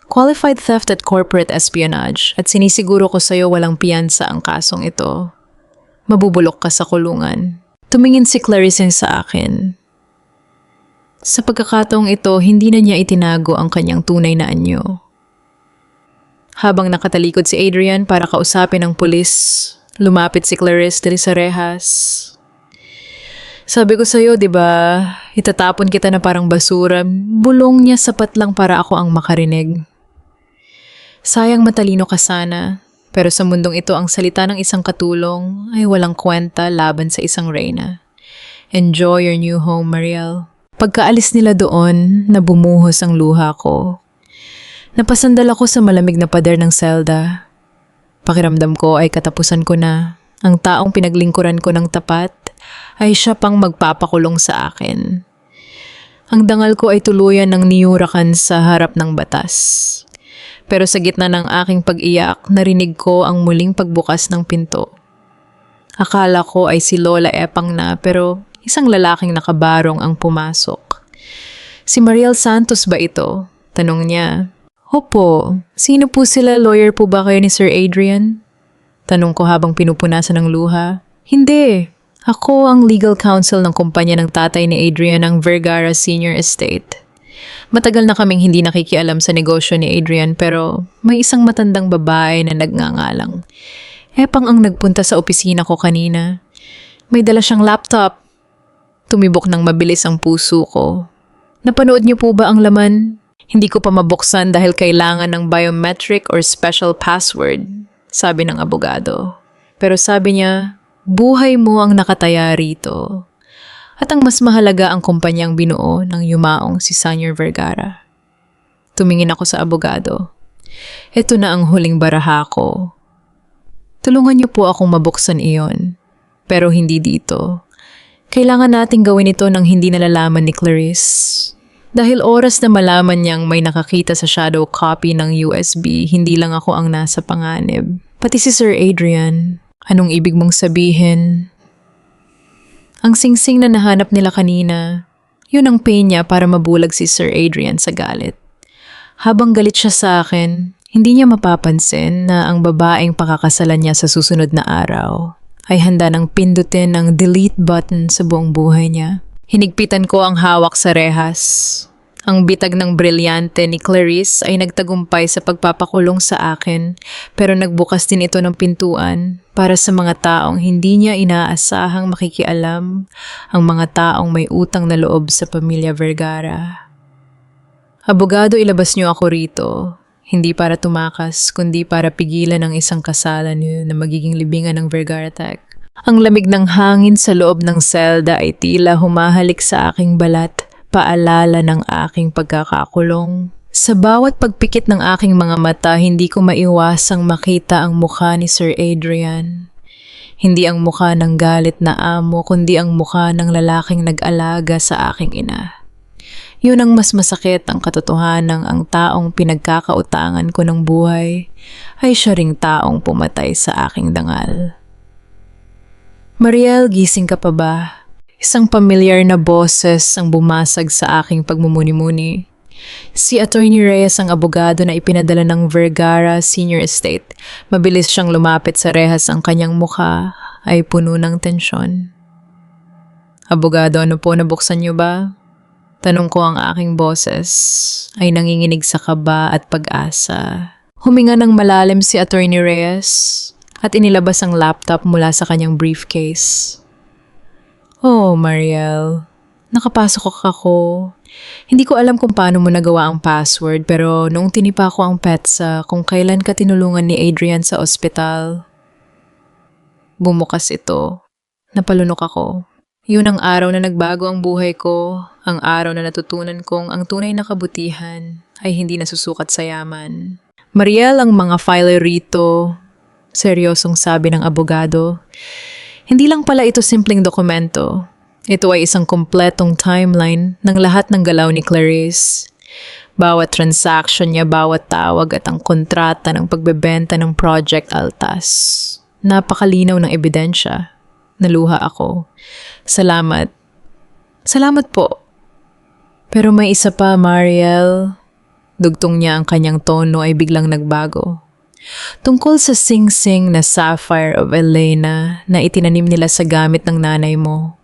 Qualified theft at corporate espionage at sinisiguro ko sa'yo walang piyansa ang kasong ito. Mabubulok ka sa kulungan. Tumingin si Clarice sa akin. Sa pagkakataong ito, hindi na niya itinago ang kanyang tunay na anyo. Habang nakatalikod si Adrian para kausapin ang pulis, lumapit si Clarice dali sa rehas. Sabi ko sa'yo, di ba, itatapon kita na parang basura. Bulong niya sapat lang para ako ang makarinig. Sayang matalino ka sana, pero sa mundong ito ang salita ng isang katulong ay walang kwenta laban sa isang reyna. Enjoy your new home, Mariel. Pagkaalis nila doon, nabumuhos ang luha ko. Napasandal ako sa malamig na pader ng selda. Pakiramdam ko ay katapusan ko na. Ang taong pinaglingkuran ko ng tapat ay siya pang magpapakulong sa akin. Ang dangal ko ay tuluyan ng niyurakan sa harap ng batas. Pero sa gitna ng aking pag-iyak, narinig ko ang muling pagbukas ng pinto. Akala ko ay si Lola Epang na pero isang lalaking nakabarong ang pumasok. Si Mariel Santos ba ito? Tanong niya. Opo, sino po sila? Lawyer po ba kayo ni Sir Adrian? Tanong ko habang pinupunasan ng luha. Hindi. Ako ang legal counsel ng kumpanya ng tatay ni Adrian ng Vergara Senior Estate. Matagal na kaming hindi nakikialam sa negosyo ni Adrian pero may isang matandang babae na nagngangalang. Epang ang nagpunta sa opisina ko kanina. May dala siyang laptop. Tumibok ng mabilis ang puso ko. Napanood niyo po ba ang laman? Hindi ko pa mabuksan dahil kailangan ng biometric or special password, sabi ng abogado. Pero sabi niya, buhay mo ang nakataya rito. At ang mas mahalaga ang kumpanyang binuo ng yumaong si Senior Vergara. Tumingin ako sa abogado. Ito na ang huling baraha ko. Tulungan niyo po akong mabuksan iyon. Pero hindi dito. Kailangan nating gawin ito nang hindi nalalaman ni Clarice. Dahil oras na malaman niyang may nakakita sa shadow copy ng USB, hindi lang ako ang nasa panganib. Pati si Sir Adrian. Anong ibig mong sabihin? Ang singsing na nahanap nila kanina, yun ang pain niya para mabulag si Sir Adrian sa galit. Habang galit siya sa akin, hindi niya mapapansin na ang babaeng pakakasalan niya sa susunod na araw ay handa ng pindutin ng delete button sa buong buhay niya. Hinigpitan ko ang hawak sa rehas. Ang bitag ng brilyante ni Clarice ay nagtagumpay sa pagpapakulong sa akin pero nagbukas din ito ng pintuan para sa mga taong hindi niya inaasahang makikialam, ang mga taong may utang na loob sa pamilya Vergara. Abogado, ilabas niyo ako rito. Hindi para tumakas, kundi para pigilan ang isang kasalan na magiging libingan ng Vergara Tech. Ang lamig ng hangin sa loob ng selda ay tila humahalik sa aking balat, paalala ng aking pagkakakulong. Sa bawat pagpikit ng aking mga mata, hindi ko maiwasang makita ang mukha ni Sir Adrian. Hindi ang mukha ng galit na amo, kundi ang mukha ng lalaking nag-alaga sa aking ina. Yun ang mas masakit, ang katotohanan ang taong pinagkakautangan ko ng buhay ay siya ring taong pumatay sa aking dangal. Mariel, gising ka pa ba? Isang pamilyar na boses ang bumasag sa aking pagmumuni-muni. Si Attorney Reyes ang abogado na ipinadala ng Vergara Senior Estate. Mabilis siyang lumapit sa rehas, ang kanyang mukha ay puno ng tensyon. Abogado, ano po, nabuksan niyo ba? Tanong ko ang aking boses ay nanginginig sa kaba at pag-asa. Huminga ng malalim si Attorney Reyes at inilabas ang laptop mula sa kanyang briefcase. Oh, Mariel, nakapasok ako. Hindi ko alam kung paano mo nagawa ang password pero noong tinipa ko ang petsa kung kailan ka tinulungan ni Adrian sa ospital, bumukas ito. Napalunok ako. Yun ang araw na nagbago ang buhay ko, ang araw na natutunan kong ang tunay na kabutihan ay hindi nasusukat sa yaman. Mariel, ang mga file rito, seryosong sabi ng abogado. Hindi lang pala ito simpleng dokumento. Ito ay isang kumpletong timeline ng lahat ng galaw ni Clarice. Bawat transaction niya, bawat tawag at ang kontrata ng pagbebenta ng Project Altas. Napakalinaw ng ebidensya. Naluha ako. Salamat. Salamat po. Pero may isa pa, Mariel. Dugtong niya ang kanyang tono ay biglang nagbago. Tungkol sa sing-sing na Sapphire of Elena na itinanim nila sa gamit ng nanay mo.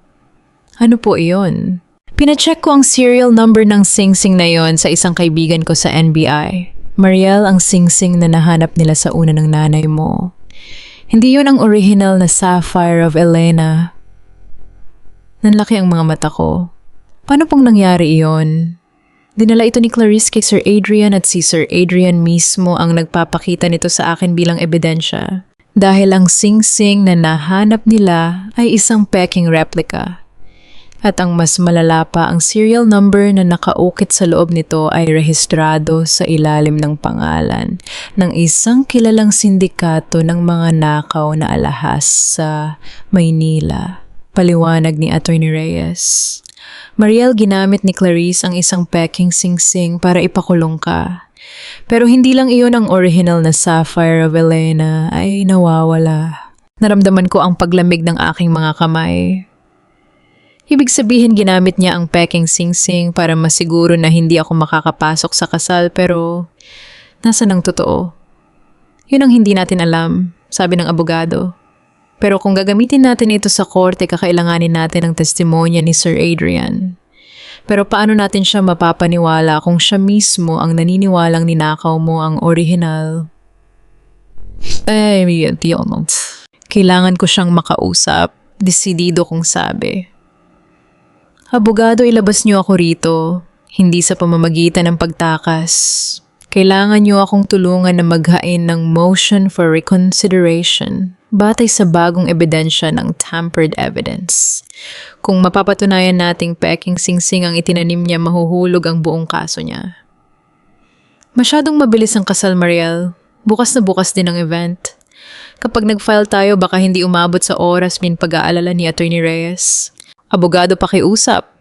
Ano po iyon? Pinacheck ko ang serial number ng sing-sing na yon sa isang kaibigan ko sa NBI. Mariel, ang sing-sing na nahanap nila sa una ng nanay mo. Hindi yon ang original na Sapphire of Elena. Nanlaki ang mga mata ko. Paano pong nangyari iyon? Dinala ito ni Clarice kay Sir Adrian at si Sir Adrian mismo ang nagpapakita nito sa akin bilang ebidensya. Dahil ang sing-sing na nahanap nila ay isang peking replica. At ang mas malala pa, ang serial number na nakaukit sa loob nito ay rehistrado sa ilalim ng pangalan ng isang kilalang sindikato ng mga nakaw na alahas sa Maynila. Paliwanag ni Attorney Reyes. Mariel, ginamit ni Clarice ang isang peking sing-sing para ipakulong ka. Pero hindi lang iyon ang original na Sapphire of Elena ay nawawala. Naramdaman ko ang paglamig ng aking mga kamay. Ibig sabihin ginamit niya ang peking sing-sing para masiguro na hindi ako makakapasok sa kasal pero nasa nang totoo? Yun ang hindi natin alam, sabi ng abogado. Pero kung gagamitin natin ito sa korte, kakailanganin natin ang testimonya ni Sir Adrian. Pero paano natin siya mapapaniwala kung siya mismo ang naniniwalang ninakaw mo ang original? Kailangan ko siyang makausap, desidido kong sabi. Abogado, ilabas niyo ako rito, hindi sa pamamagitan ng pagtakas. Kailangan niyo akong tulungan na maghain ng motion for reconsideration batay sa bagong ebidensya ng tampered evidence. Kung mapapatunayan nating peking sing-sing ang itinanim niya, mahuhulog ang buong kaso niya. Masyadong mabilis ang kasal, Mariel. Bukas na bukas din ang event. Kapag nag-file tayo, baka hindi umabot sa oras min pag-aalala ni Attorney Reyes. Abogado, pakiusap.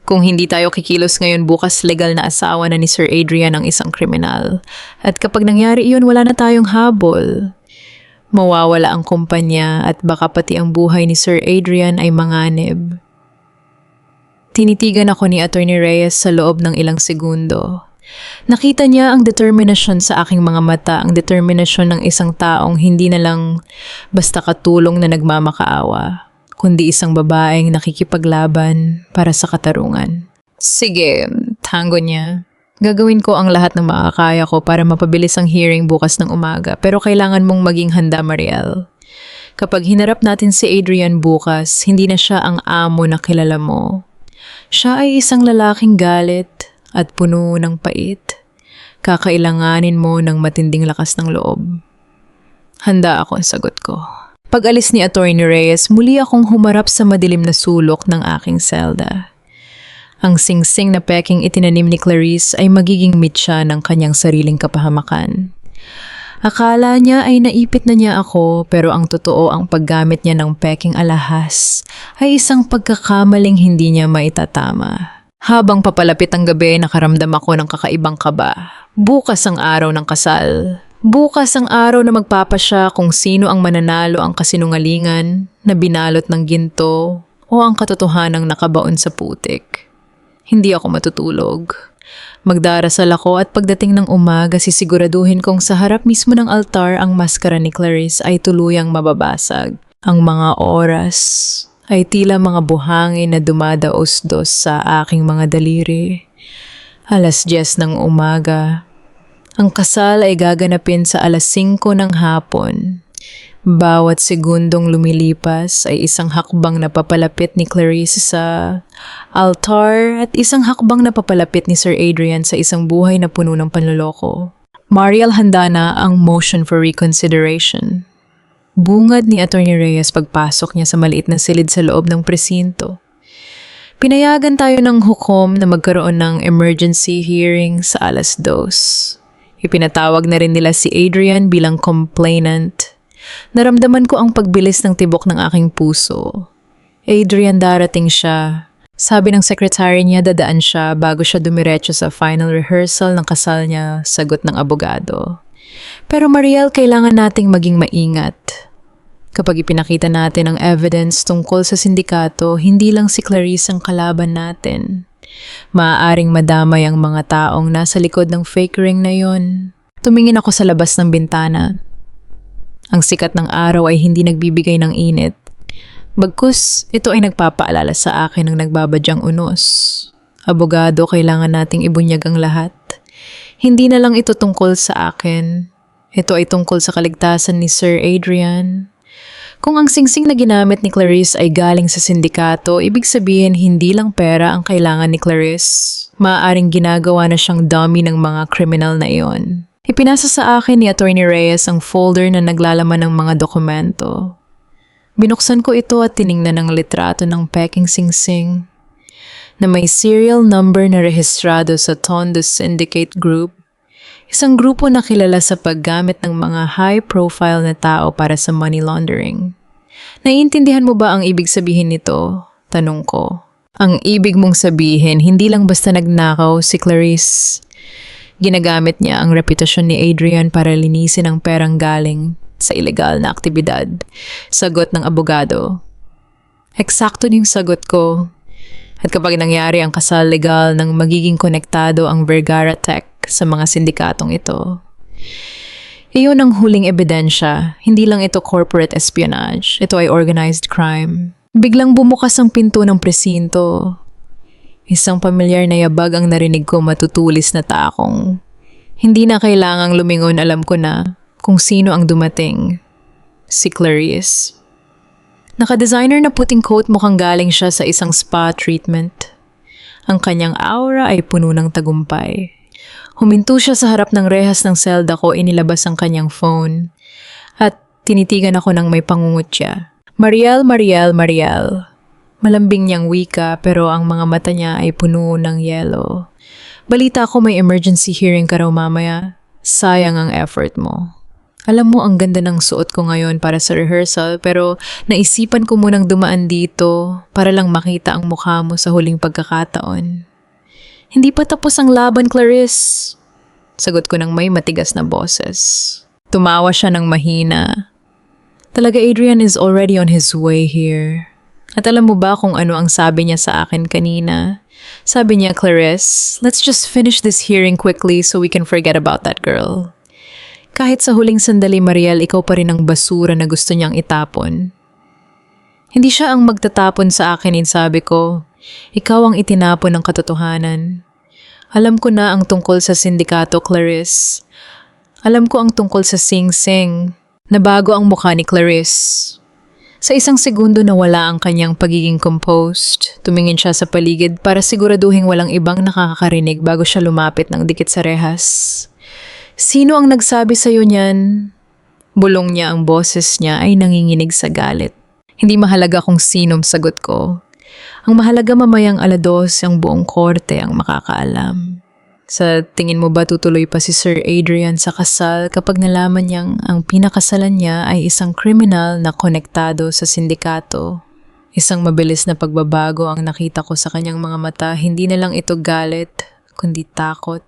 Kung hindi tayo kikilos ngayon, bukas legal na asawa na ni Sir Adrian ang isang kriminal. At kapag nangyari iyon, wala na tayong habol. Mawawala ang kumpanya at baka pati ang buhay ni Sir Adrian ay manganib. Tinitigan ako ni Attorney Reyes sa loob ng ilang segundo. Nakita niya ang determinasyon sa aking mga mata, ang determinasyon ng isang taong hindi na lang basta katulong na nagmamakaawa, kundi isang babaeng nakikipaglaban para sa katarungan. Sige, tango niya. Gagawin ko ang lahat ng makakaya ko para mapabilis ang hearing bukas ng umaga, pero kailangan mong maging handa, Mariel. Kapag hinarap natin si Adrian bukas, hindi na siya ang amo na kilala mo. Siya ay isang lalaking galit at puno ng pait. Kakailanganin mo ng matinding lakas ng loob. Handa ako ang sagot ko. Pag-alis ni Attorney Reyes, muli akong humarap sa madilim na sulok ng aking selda. Ang sing-sing na peking itinanim ni Clarice ay magiging mitya ng kanyang sariling kapahamakan. Akala niya ay naipit na niya ako, pero ang totoo, ang paggamit niya ng peking alahas ay isang pagkakamaling hindi niya maitatama. Habang papalapit ang gabi, nakaramdam ako ng kakaibang kaba. Bukas ang araw ng kasal. Bukas ang araw na magpapasya kung sino ang mananalo, ang kasinungalingan na binalot ng ginto o ang katotohanang nakabaon sa putik. Hindi ako matutulog. Magdarasal ako at pagdating ng umaga sisiguraduhin kong sa harap mismo ng altar ang maskara ni Clarice ay tuluyang mababasag. Ang mga oras ay tila mga buhangin na dumadaos-dos sa aking mga daliri. 10:00 ng umaga. Ang kasal ay gaganapin sa 5:00 ng hapon. Bawat segundong lumilipas ay isang hakbang na papalapit ni Clarice sa altar at isang hakbang na papalapit ni Sir Adrian sa isang buhay na puno ng panloloko. Mariel, handa na ang motion for reconsideration. Bungad ni Attorney Reyes pagpasok niya sa maliit na silid sa loob ng presinto. Pinayagan tayo ng hukom na magkaroon ng emergency hearing sa 2:00. Ipinatawag na rin nila si Adrian bilang complainant. Naramdaman ko ang pagbilis ng tibok ng aking puso. Adrian, darating siya. Sabi ng secretary niya dadaan siya bago siya dumiretso sa final rehearsal ng kasal niya, sagot ng abogado. Pero Mariel, kailangan nating maging maingat. Kapag ipinakita natin ang evidence tungkol sa sindikato, hindi lang si Clarice ang kalaban natin. Maaaring madamay ang mga taong nasa likod ng fake ring na yon. Tumingin ako sa labas ng bintana. Ang sikat ng araw ay hindi nagbibigay ng init. Bagkus, ito ay nagpapaalala sa akin ng nagbabadyang unos. Abogado, kailangan nating ibunyag ang lahat. Hindi na lang ito tungkol sa akin. Ito ay tungkol sa kaligtasan ni Sir Adrian. Kung ang singsing na ginamit ni Clarice ay galing sa sindikato, ibig sabihin hindi lang pera ang kailangan ni Clarice. Maaaring ginagawa na siyang dummy ng mga kriminal na iyon. Ipinasa sa akin ni Attorney Reyes ang folder na naglalaman ng mga dokumento. Binuksan ko ito at tiningnan ang litrato ng peking singsing na may serial number na rehistrado sa Tondo Syndicate Group, isang grupo na kilala sa paggamit ng mga high-profile na tao para sa money laundering. Naiintindihan mo ba ang ibig sabihin nito? Tanong ko. Ang ibig mong sabihin, hindi lang basta nagnakaw si Clarice. Ginagamit niya ang reputasyon ni Adrian para linisin ang perang galing sa ilegal na aktibidad. Sagot ng abogado. Eksakto yung sagot ko. At kapag nangyari ang kasal legal nang magiging konektado ang Vergara Tech sa mga sindikatong ito. Iyon ang huling ebidensya. Hindi lang ito corporate espionage. Ito ay organized crime. Biglang bumukas ang pinto ng presinto. Isang pamilyar na yabag ang narinig ko, matutulis na takong. Hindi na kailangang lumingon, alam ko na kung sino ang dumating. Si Clarice. Naka-designer na puting coat, mukhang galing siya sa isang spa treatment. Ang kanyang aura ay puno ng tagumpay. Huminto siya sa harap ng rehas ng selda ko, inilabas ang kanyang phone. At tinitigan ako ng may pangungutya. Mariel, Mariel, Mariel. Malambing niyang wika pero ang mga mata niya ay puno ng yelo. Balita ko may emergency hearing ka raw mamaya. Sayang ang effort mo. Alam mo, ang ganda ng suot ko ngayon para sa rehearsal pero naisipan ko munang dumaan dito para lang makita ang mukha mo sa huling pagkakataon. Hindi pa tapos ang laban, Clarice. Sagot ko ng may matigas na boses. Tumawa siya ng mahina. Talaga, Adrian is already on his way here. At alam mo ba kung ano ang sabi niya sa akin kanina? Sabi niya, Clarice, let's just finish this hearing quickly so we can forget about that girl. Kahit sa huling sandali, Mariel, ikaw pa rin ang basura na gusto niyang itapon. Hindi siya ang magtatapon sa akin, sabi ko. Ikaw ang itinapon ng katotohanan. Alam ko na ang tungkol sa sindikato, Clarice. Alam ko ang tungkol sa Sing-Sing. Nabago ang mukha ni Clarice. Sa isang segundo nawala ang kanyang pagiging composed. Tumingin siya sa paligid para siguraduhin walang ibang nakakarinig bago siya lumapit ng dikit sa rehas. Sino ang nagsabi sa'yo niyan? Bulong niya, ang boses niya ay nanginginig sa galit. Hindi mahalaga kung sinom, sagot ko. Ang mahalaga mamayang 2:00 ang buong korte ang makakaalam. Sa tingin mo ba tutuloy pa si Sir Adrian sa kasal kapag nalaman niyang ang pinakasalan niya ay isang kriminal na konektado sa sindikato? Isang mabilis na pagbabago ang nakita ko sa kanyang mga mata. Hindi na lang ito galit, kundi takot.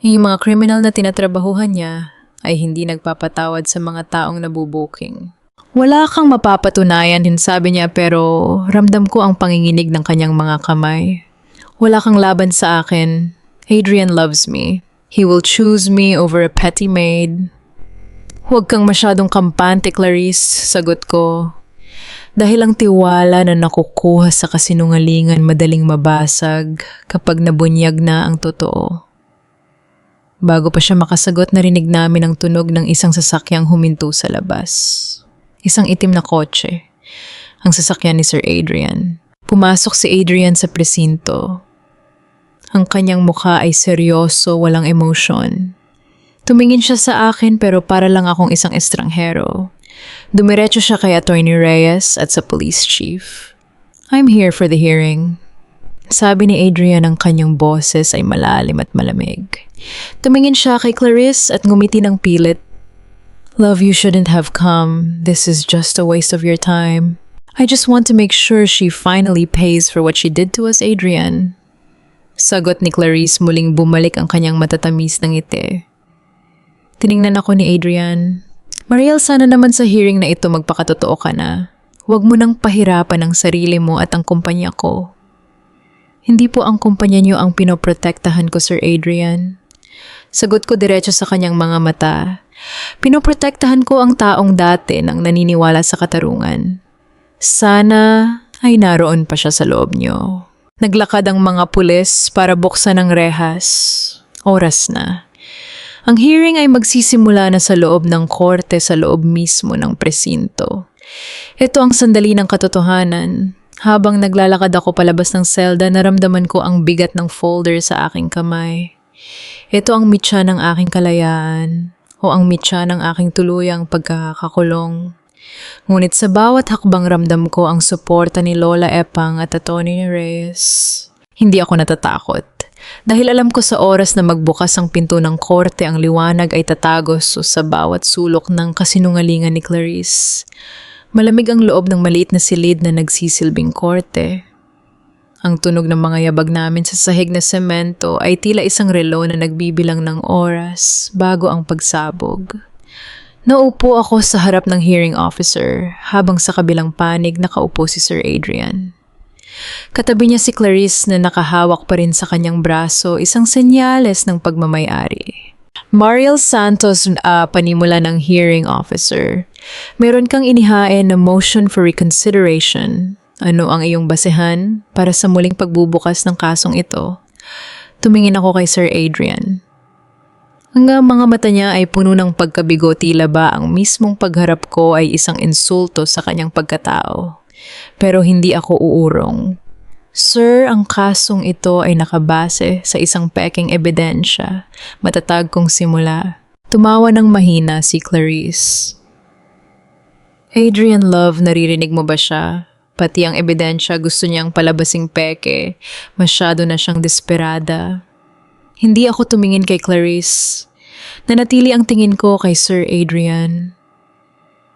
Yung mga kriminal na tinatrabahuhan niya ay hindi nagpapatawad sa mga taong nabubuking. Wala kang mapapatunayan, sabi niya, pero ramdam ko ang panginginig ng kanyang mga kamay. Wala kang laban sa akin. Adrian loves me. He will choose me over a petty maid. Huwag kang masyadong kampante, Clarice, sagot ko. Dahil ang tiwala na nakukuha sa kasinungalingan madaling mabasag kapag nabunyag na ang totoo. Bago pa siya makasagot, narinig namin ang tunog ng isang sasakyang huminto sa labas. Isang itim na kotse. Ang sasakyan ni Sir Adrian. Pumasok si Adrian sa presinto. Ang kanyang mukha ay seryoso, walang emosyon. Tumingin siya sa akin pero para lang akong isang estranghero. Dumiretso siya kay Attorney Reyes at sa police chief. I'm here for the hearing. Sabi ni Adrian, ang kanyang boses ay malalim at malamig. Tumingin siya kay Clarice at ngumiti ng pilit. Love, you shouldn't have come. This is just a waste of your time. I just want to make sure she finally pays for what she did to us, Adrian. Sagot ni Clarice, muling bumalik ang kanyang matatamis ng ngiti. Tiningnan ako ni Adrian. Mariel, sana naman sa hearing na ito magpakatotoo ka na. Huwag mo nang pahirapan ang sarili mo at ang kumpanya ko. Hindi po ang kumpanya niyo ang pinoprotektahan ko, Sir Adrian. Sagot ko diretso sa kanyang mga mata. Pinoprotektahan ko ang taong dati nang naniniwala sa katarungan. Sana ay naroon pa siya sa loob niyo. Naglakad ang mga pulis para buksan ang rehas. Oras na. Ang hearing ay magsisimula na sa loob ng korte sa loob mismo ng presinto. Ito ang sandali ng katotohanan. Habang naglalakad ako palabas ng selda, naramdaman ko ang bigat ng folder sa aking kamay. Ito ang mitya ng aking kalayaan o ang mitya ng aking tuluyang pagkakakulong. Ngunit sa bawat hakbang ramdam ko ang suporta ni Lola Epang at Atty. Reyes. Hindi ako natatakot. Dahil alam ko sa oras na magbukas ang pinto ng korte, ang liwanag ay tatagos sa bawat sulok ng kasinungalingan ni Clarice. Malamig ang loob ng maliit na silid na nagsisilbing korte. Ang tunog ng mga yabag namin sa sahig na semento ay tila isang relo na nagbibilang ng oras bago ang pagsabog. Naupo ako sa harap ng hearing officer habang sa kabilang panig nakaupo si Sir Adrian. Katabi niya si Clarice na nakahawak pa rin sa kanyang braso, isang senyales ng pagmamayari. Mariel Santos, panimula ng hearing officer. Meron kang inihain na motion for reconsideration. Ano ang iyong basehan para sa muling pagbubukas ng kasong ito? Tumingin ako kay Sir Adrian. Ang mga mata niya ay puno ng pagkabigo, tila ba ang mismong pagharap ko ay isang insulto sa kanyang pagkatao. Pero hindi ako uurong. Sir, ang kasong ito ay nakabase sa isang peking ebidensya. Matatag kong simula. Tumawa ng mahina si Clarice. Adrian, love, naririnig mo ba siya? Pati ang ebidensya gusto niyang palabasing peke. Masyado na siyang desperada. Hindi ako tumingin kay Clarice. Nanatili ang tingin ko kay Sir Adrian.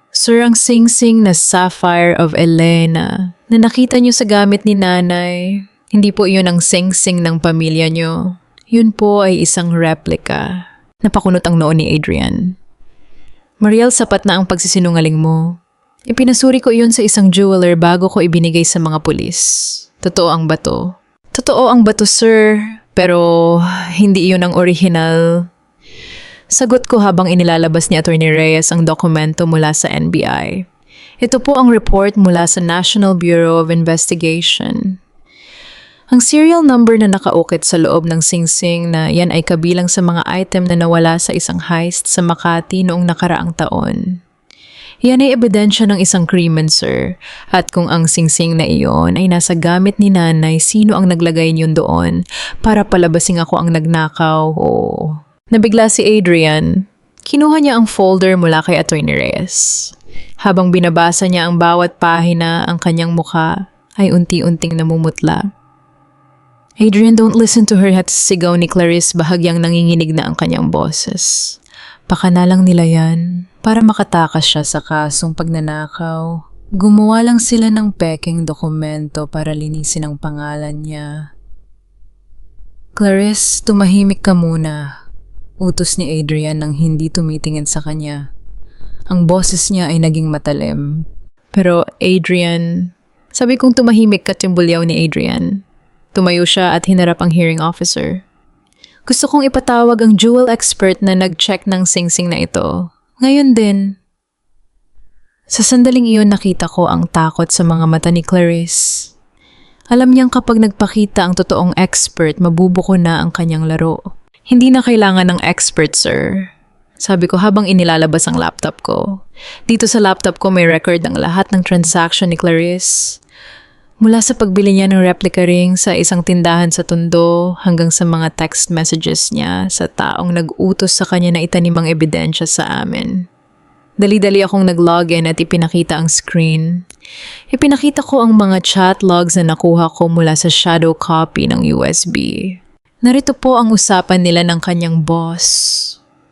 Sir, ang sing-sing na sapphire of Elena na nakita niyo sa gamit ni nanay, hindi po iyon ang sing-sing ng pamilya niyo. Yun po ay isang replika. Napakunot ang noo ni Adrian. Mariel, sapat na ang pagsisinungaling mo. Ipinasuri ko iyon sa isang jeweler bago ko ibinigay sa mga pulis. Totoo ang bato. Totoo ang bato, sir. Pero hindi iyon ang original. Sagot ko habang inilalabas ni Atty. Reyes ang dokumento mula sa NBI. Ito po ang report mula sa National Bureau of Investigation. Ang serial number na nakaukit sa loob ng sing-sing na yan ay kabilang sa mga item na nawala sa isang heist sa Makati noong nakaraang taon. Yan ay ebidensya ng isang krimen, sir. At kung ang sing-sing na iyon ay nasa gamit ni nanay, sino ang naglagay niyon doon para palabasing ako ang nagnakaw o... Nabigla si Adrian. Kinuha niya ang folder mula kay Atty. Reyes. Habang binabasa niya ang bawat pahina, ang kanyang mukha ay unti-unting namumutla. Adrian, don't listen to her, at sigaw ni Clarice, bahagyang nanginginig na ang kanyang boses. Pakanalang nila yan para makatakas siya sa kasong pagnanakaw. Gumawa lang sila ng peking dokumento para linisin ang pangalan niya. Clarice, tumahimik ka muna. Utos ni Adrian nang hindi tumitingin sa kanya. Ang boses niya ay naging matalim. Pero Adrian, sabi kong tumahimik ka, timbulyaw ni Adrian. Tumayo siya at hinarap ang hearing officer. Gusto kong ipatawag ang jewel expert na nag-check ng sing-sing na ito. Ngayon din. Sa sandaling iyon nakita ko ang takot sa mga mata ni Clarice. Alam niyang kapag nagpakita ang totoong expert, mabubuko na ang kanyang laro. Hindi na kailangan ng expert, sir. Sabi ko habang inilalabas ang laptop ko. Dito sa laptop ko may record ng lahat ng transaction ni Clarice. Mula sa pagbili niya ng replica ring sa isang tindahan sa Tondo hanggang sa mga text messages niya sa taong nag-utos sa kanya na itanim ang ebidensya sa amin. Dali-dali akong nag-login at ipinakita ang screen. Ipinakita ko ang mga chat logs na nakuha ko mula sa shadow copy ng USB. Narito po ang usapan nila ng kanyang boss.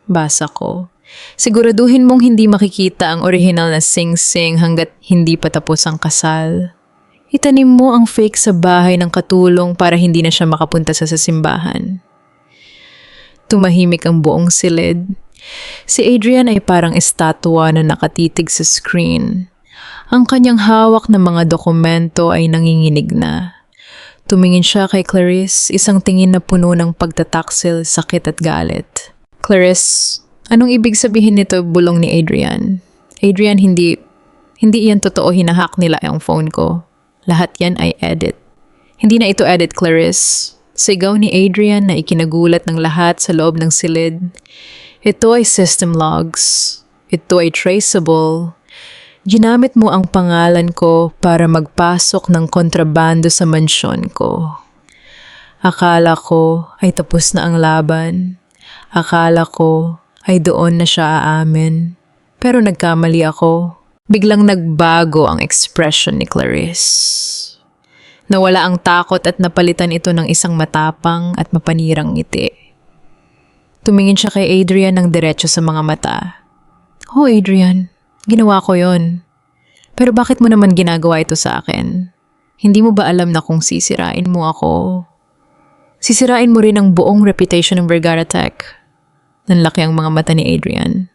Basa ko. Siguraduhin mong hindi makikita ang original na sing-sing hanggat hindi pa tapos ang kasal. Itanim mo ang fake sa bahay ng katulong para hindi na siya makapunta sa simbahan. Tumahimik ang buong silid. Si Adrian ay parang estatwa na nakatitig sa screen. Ang kanyang hawak na mga dokumento ay nanginginig na. Tumingin siya kay Clarice, isang tingin na puno ng pagtataksil, sakit at galit. Clarice, anong ibig sabihin nito, bulong ni Adrian? Adrian, hindi iyan totoo, hinahack nila ang phone ko. Lahat yan ay edit. Hindi na ito edit, Clarice. Sigaw ni Adrian na ikinagulat ng lahat sa loob ng silid. Ito ay system logs. Ito ay traceable. Ginamit mo ang pangalan ko para magpasok ng kontrabando sa mansyon ko. Akala ko ay tapos na ang laban. Akala ko ay doon na siya aamin. Pero nagkamali ako. Biglang nagbago ang expression ni Clarice. Nawala ang takot at napalitan ito ng isang matapang at mapanirang ngiti. Tumingin siya kay Adrian ng diretso sa mga mata. Oh, Adrian, ginawa ko yon. Pero bakit mo naman ginagawa ito sa akin? Hindi mo ba alam na kung sisirain mo ako? Sisirain mo rin ang buong reputation ng Vergara Tech. Nanlaki ang mga mata ni Adrian.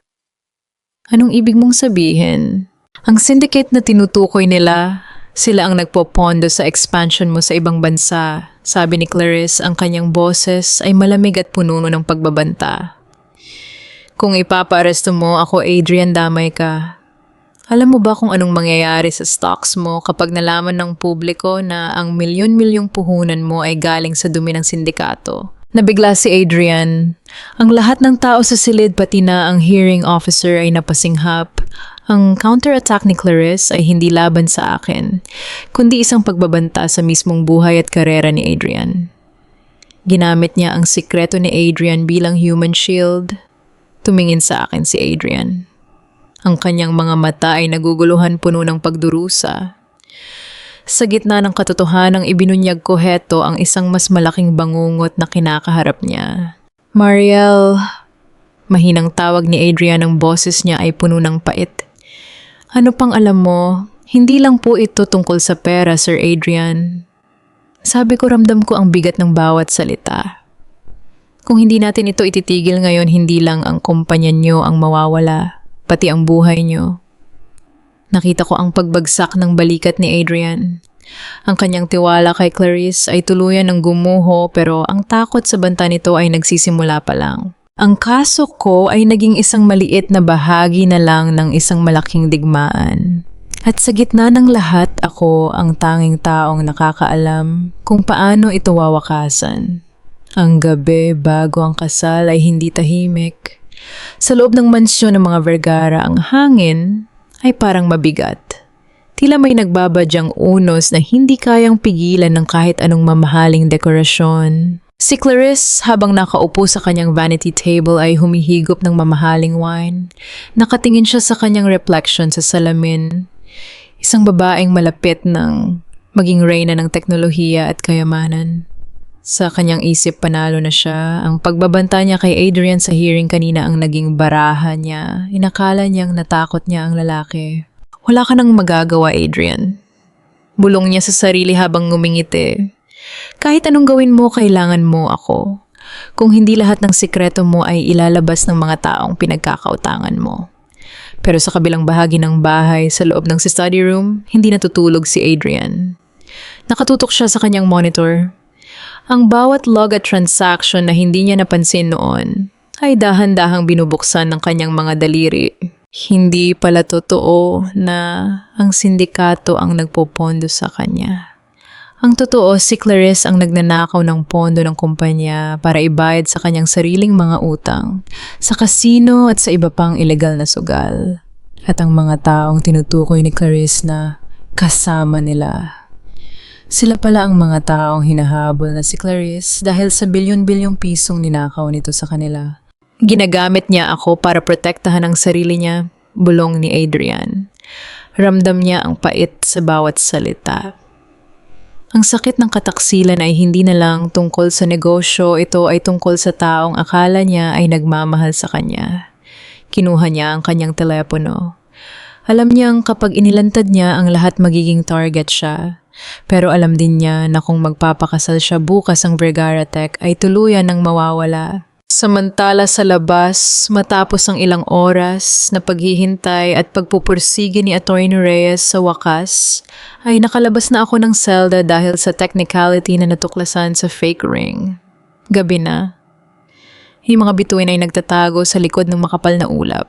Anong ibig mong sabihin? Ang syndicate na tinutukoy nila, sila ang nagpopondo sa expansion mo sa ibang bansa. Sabi ni Clarice, ang kanyang boses ay malamig at puno ng pagbabanta. Kung ipapaaresto mo ako, Adrian, damay ka. Alam mo ba kung anong mangyayari sa stocks mo kapag nalaman ng publiko na ang milyon-milyong puhunan mo ay galing sa dumi ng sindikato? Nabigla si Adrian. Ang lahat ng tao sa silid pati na ang hearing officer ay napasinghap. Ang counterattack ni Clarice ay hindi laban sa akin, kundi isang pagbabanta sa mismong buhay at karera ni Adrian. Ginamit niya ang sikreto ni Adrian bilang human shield. Tumingin sa akin si Adrian. Ang kanyang mga mata ay naguguluhan, puno ng pagdurusa. Sa gitna ng katotohanang ibinunyag ko, heto ang isang mas malaking bangungot na kinakaharap niya. Mariel, mahinang tawag ni Adrian, ang boses niya ay puno ng pait. Ano pang alam mo, hindi lang po ito tungkol sa pera, Sir Adrian. Sabi ko, ramdam ko ang bigat ng bawat salita. Kung hindi natin ito ititigil ngayon, hindi lang ang kumpanya niyo ang mawawala, pati ang buhay niyo. Nakita ko ang pagbagsak ng balikat ni Adrian. Ang kanyang tiwala kay Clarice ay tuluyan ng gumuho, pero ang takot sa banta nito ay nagsisimula pa lang. Ang kaso ko ay naging isang maliit na bahagi na lang ng isang malaking digmaan. At sa gitna ng lahat, ako ang tanging taong nakakaalam kung paano ito wawakasan. Ang gabi bago ang kasal ay hindi tahimik. Sa loob ng mansyon ng mga Vergara, ang hangin ay parang mabigat. Tila may nagbabadyang unos na hindi kayang pigilan ng kahit anong mamahaling dekorasyon. Si Clarice, habang nakaupo sa kanyang vanity table, ay humihigop ng mamahaling wine. Nakatingin siya sa kanyang reflection sa salamin. Isang babaeng malapit ng maging reyna ng teknolohiya at kayamanan. Sa kanyang isip, panalo na siya. Ang pagbabanta niya kay Adrian sa hearing kanina ang naging baraha niya. Inakala niyang natakot niya ang lalaki. Wala ka nang magagawa, Adrian. Bulong niya sa sarili habang ngumingiti. Kahit anong gawin mo, kailangan mo ako. Kung hindi lahat ng sikreto mo ay ilalabas ng mga taong pinagkakautangan mo. Pero sa kabilang bahagi ng bahay, sa loob ng study room, hindi natutulog si Adrian. Nakatutok siya sa kanyang monitor. Ang bawat log at transaction na hindi niya napansin noon ay dahan-dahang binubuksan ng kanyang mga daliri. Hindi pala totoo na ang sindikato ang nagpopondo sa kanya. Ang totoo, si Clarice ang nagnanakaw ng pondo ng kumpanya para ibayad sa kanyang sariling mga utang, sa kasino at sa iba pang ilegal na sugal. At ang mga taong tinutukoy ni Clarice na kasama nila. Sila pala ang mga taong hinahabol na si Clarice dahil sa bilyon-bilyong pisong ninakaw nito sa kanila. Ginagamit niya ako para protektahan ang sarili niya, bulong ni Adrian. Ramdam niya ang pait sa bawat salita. Ang sakit ng kataksilan ay hindi na lang tungkol sa negosyo, ito ay tungkol sa taong akala niya ay nagmamahal sa kanya. Kinuha niya ang kanyang telepono. Alam niyang kapag inilantad niya ang lahat magiging target siya. Pero alam din niya na kung magpapakasal siya bukas ang Vergara Tech ay tuluyan ng mawawala. Samantala sa labas, matapos ang ilang oras na paghihintay at pagpupursige ni Atty. Reyes sa wakas, ay nakalabas na ako ng selda dahil sa technicality na natuklasan sa fake ring. Gabi na. Yung mga bituin ay nagtatago sa likod ng makapal na ulap.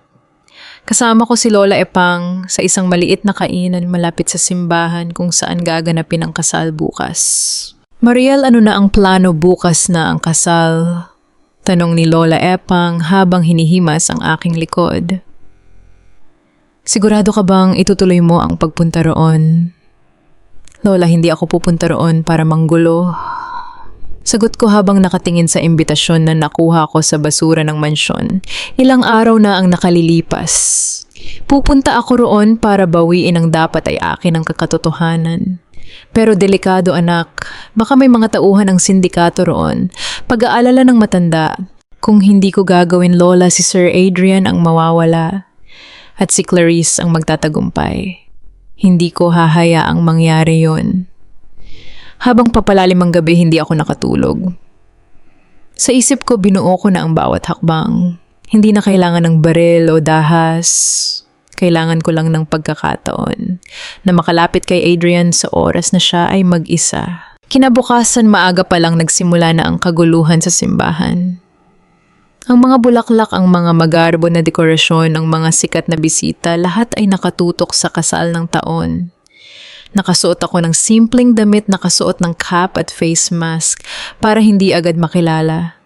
Kasama ko si Lola Epang sa isang maliit na kainan malapit sa simbahan kung saan gaganapin ang kasal bukas. Mariel, ano na ang plano bukas na ang kasal? Tanong ni Lola Epang habang hinihimas ang aking likod. Sigurado ka bang itutuloy mo ang pagpunta roon? Lola, hindi ako pupunta roon para manggulo. Sagot ko habang nakatingin sa imbitasyon na nakuha ko sa basura ng mansyon. Ilang araw na ang nakalilipas. Pupunta ako roon para bawiin ang dapat ay akin ang kakatotohanan. Pero delikado anak, baka may mga tauhan ng sindikato roon. Pag-aalala ng matanda, kung hindi ko gagawin Lola, si Sir Adrian ang mawawala at si Clarice ang magtatagumpay. Hindi ko hahayaang mangyari yon. Habang papalalim ang gabi, hindi ako nakatulog. Sa isip ko, binuo ko na ang bawat hakbang. Hindi na kailangan ng baril o dahas. Kailangan ko lang ng pagkakataon na makalapit kay Adrian sa oras na siya ay mag-isa. Kinabukasan, maaga pa lang nagsimula na ang kaguluhan sa simbahan. Ang mga bulaklak, ang mga magarbo na dekorasyon, ang mga sikat na bisita, lahat ay nakatutok sa kasal ng taon. Nakasuot ako ng simpleng damit, nakasuot ng cap at face mask para hindi agad makilala.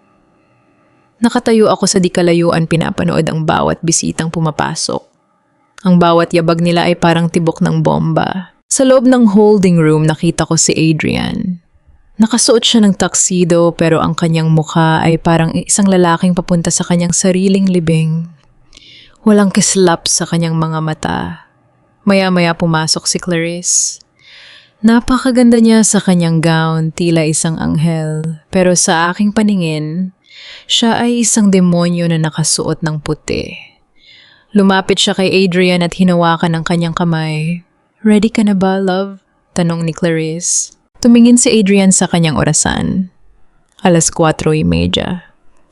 Nakatayo ako sa di kalayuan, pinapanood ang bawat bisitang pumapasok. Ang bawat yabag nila ay parang tibok ng bomba. Sa loob ng holding room, nakita ko si Adrian. Nakasuot siya ng tuxedo pero ang kanyang mukha ay parang isang lalaking papunta sa kanyang sariling libing. Walang kislap sa kanyang mga mata. Maya-maya pumasok si Clarice. Napakaganda niya sa kanyang gown, tila isang anghel. Pero sa aking paningin, siya ay isang demonyo na nakasuot ng puti. Lumapit siya kay Adrian at hinawakan ang kanyang kamay. "Ready ka na ba, love?" tanong ni Clarice. Tumingin si Adrian sa kanyang orasan. 4:30.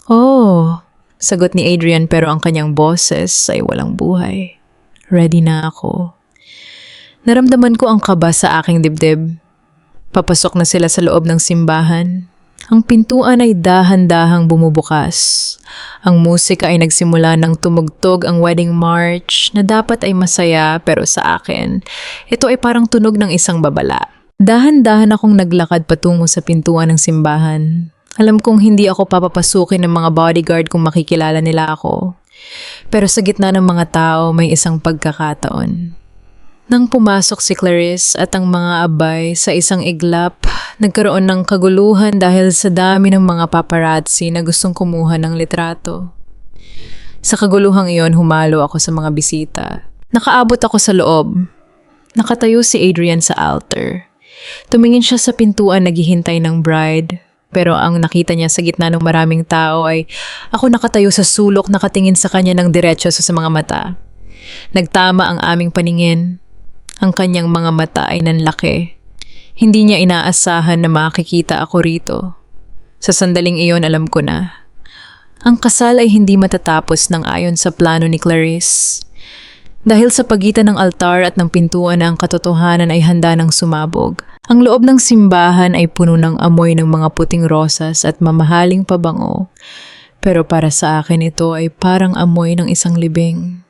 "Oh," sagot ni Adrian pero ang kanyang boses ay walang buhay. "Ready na ako." Naramdaman ko ang kaba sa aking dibdib. Papasok na sila sa loob ng simbahan. Ang pintuan ay dahan-dahang bumubukas. Ang musika ay nagsimula ng tumugtog ang wedding march na dapat ay masaya pero sa akin, ito ay parang tunog ng isang babala. Dahan-dahan akong naglakad patungo sa pintuan ng simbahan. Alam kong hindi ako papapasukin ng mga bodyguard kung makikilala nila ako. Pero sa gitna ng mga tao may isang pagkakataon. Nang pumasok si Clarice at ang mga abay sa isang iglap, nagkaroon ng kaguluhan dahil sa dami ng mga paparazzi na gustong kumuha ng litrato. Sa kaguluhang iyon, humalo ako sa mga bisita. Nakaabot ako sa loob. Nakatayo si Adrian sa altar. Tumingin siya sa pintuan naghihintay ng bride. Pero ang nakita niya sa gitna ng maraming tao ay ako nakatayo sa sulok nakatingin sa kanya ng diretso sa mga mata. Nagtama ang aming paningin. Ang kanyang mga mata ay nanlaki. Hindi niya inaasahan na makikita ako rito. Sa sandaling iyon alam ko na. Ang kasal ay hindi matatapos ng ayon sa plano ni Clarice. Dahil sa pagitan ng altar at ng pintuan na ang katotohanan ay handa ng sumabog. Ang loob ng simbahan ay puno ng amoy ng mga puting rosas at mamahaling pabango. Pero para sa akin ito ay parang amoy ng isang libing.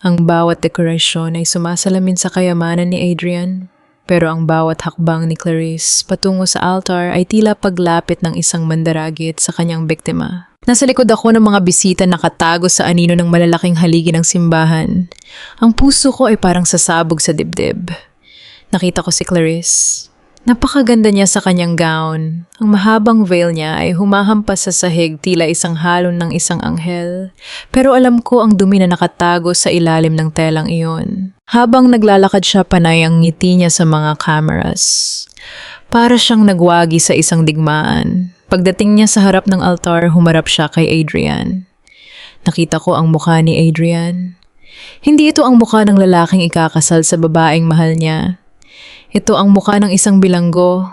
Ang bawat dekorasyon ay sumasalamin sa kayamanan ni Adrian. Pero ang bawat hakbang ni Clarice patungo sa altar ay tila paglapit ng isang mandaragit sa kanyang biktima. Nasa likod ako ng mga bisita nakatago sa anino ng malalaking haligi ng simbahan. Ang puso ko ay parang sasabog sa dibdib. Nakita ko si Clarice. Napakaganda niya sa kanyang gown. Ang mahabang veil niya ay humahampas sa sahig tila isang halon ng isang anghel. Pero alam ko ang dumi na nakatago sa ilalim ng telang iyon. Habang naglalakad siya panay ang ngiti niya sa mga cameras. Para siyang nagwagi sa isang digmaan. Pagdating niya sa harap ng altar, humarap siya kay Adrian. Nakita ko ang mukha ni Adrian. Hindi ito ang mukha ng lalaking ikakasal sa babaeng mahal niya. Ito ang mukha ng isang bilanggo.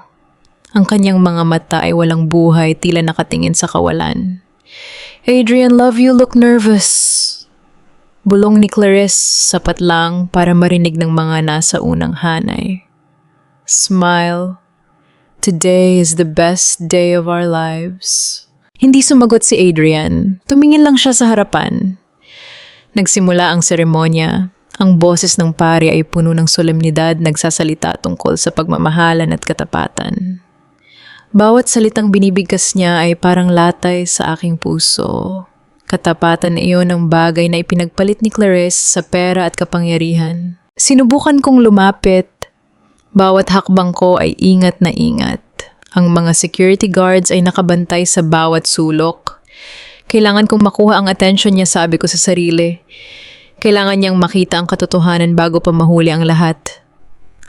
Ang kanyang mga mata ay walang buhay, tila nakatingin sa kawalan. Adrian, love, you look nervous. Bulong ni Clarice, sapat lang para marinig ng mga nasa unang hanay. Smile. Today is the best day of our lives. Hindi sumagot si Adrian. Tumingin lang siya sa harapan. Nagsimula ang seremonya. Ang boses ng pari ay puno ng solemnidad, nagsasalita tungkol sa pagmamahalan at katapatan. Bawat salitang binibigkas niya ay parang latay sa aking puso. Katapatan na iyon ang bagay na ipinagpalit ni Clarice sa pera at kapangyarihan. Sinubukan kong lumapit. Bawat hakbang ko ay ingat na ingat. Ang mga security guards ay nakabantay sa bawat sulok. Kailangan kong makuha ang atensyon niya, sabi ko sa sarili. Kailangan niyang makita ang katotohanan bago pa mahuli ang lahat.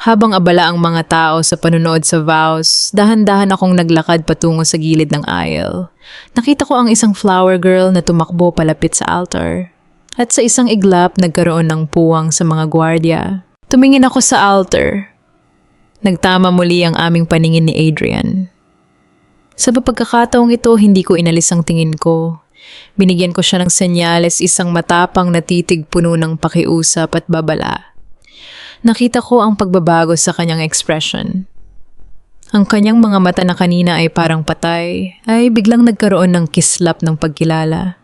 Habang abala ang mga tao sa panunood sa vows, dahan-dahan akong naglakad patungo sa gilid ng aisle. Nakita ko ang isang flower girl na tumakbo palapit sa altar. At sa isang iglap, nagkaroon ng puwang sa mga gwardya. Tumingin ako sa altar. Nagtama muli ang aming paningin ni Adrian. Sa pagkakataong ito, hindi ko inalis ang tingin ko. Binigyan ko siya ng senyales, isang matapang na titig puno ng pakiusap at babala. Nakita ko ang pagbabago sa kanyang expression. Ang kanyang mga mata na kanina ay parang patay, ay biglang nagkaroon ng kislap ng pagkilala.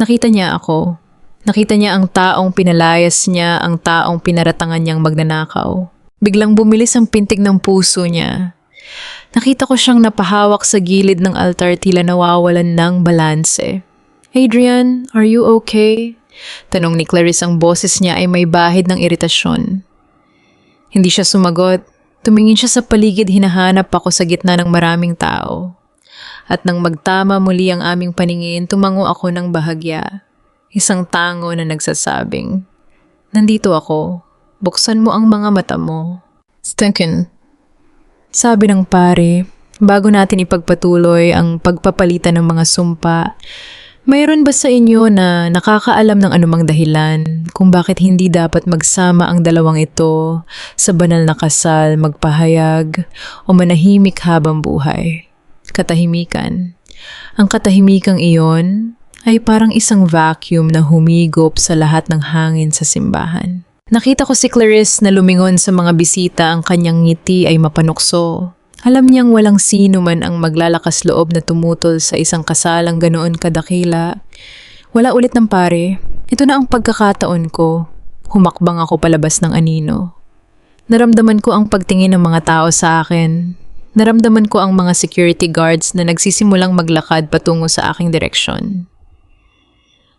Nakita niya ako. Nakita niya ang taong pinalayas niya, ang taong pinaratangan niyang magnanakaw. Biglang bumilis ang pintig ng puso niya. Nakita ko siyang napahawak sa gilid ng altar, tila nawawalan ng balanse. Adrian, are you okay? Tanong ni Clarice, ang boses niya ay may bahid ng iritasyon. Hindi siya sumagot. Tumingin siya sa paligid, hinahanap ako sa gitna ng maraming tao. At nang magtama muli ang aming paningin, tumango ako ng bahagya. Isang tango na nagsasabing, nandito ako. Buksan mo ang mga mata mo. Stinkin. Sabi ng pare, bago natin ipagpatuloy ang pagpapalitan ng mga sumpa, mayroon ba sa inyo na nakakaalam ng anumang dahilan kung bakit hindi dapat magsama ang dalawang ito sa banal na kasal, magpahayag o manahimik habang buhay? Katahimikan. Ang katahimikang iyon ay parang isang vacuum na humigop sa lahat ng hangin sa simbahan. Nakita ko si Clarice na lumingon sa mga bisita, ang kanyang ngiti ay mapanukso. Alam niyang walang sino man ang maglalakas loob na tumutol sa isang kasalang ganoon kadakila. Wala ulit ng pare. Ito na ang pagkakataon ko. Humakbang ako palabas ng anino. Naramdaman ko ang pagtingin ng mga tao sa akin. Naramdaman ko ang mga security guards na nagsisimulang maglakad patungo sa aking direksyon.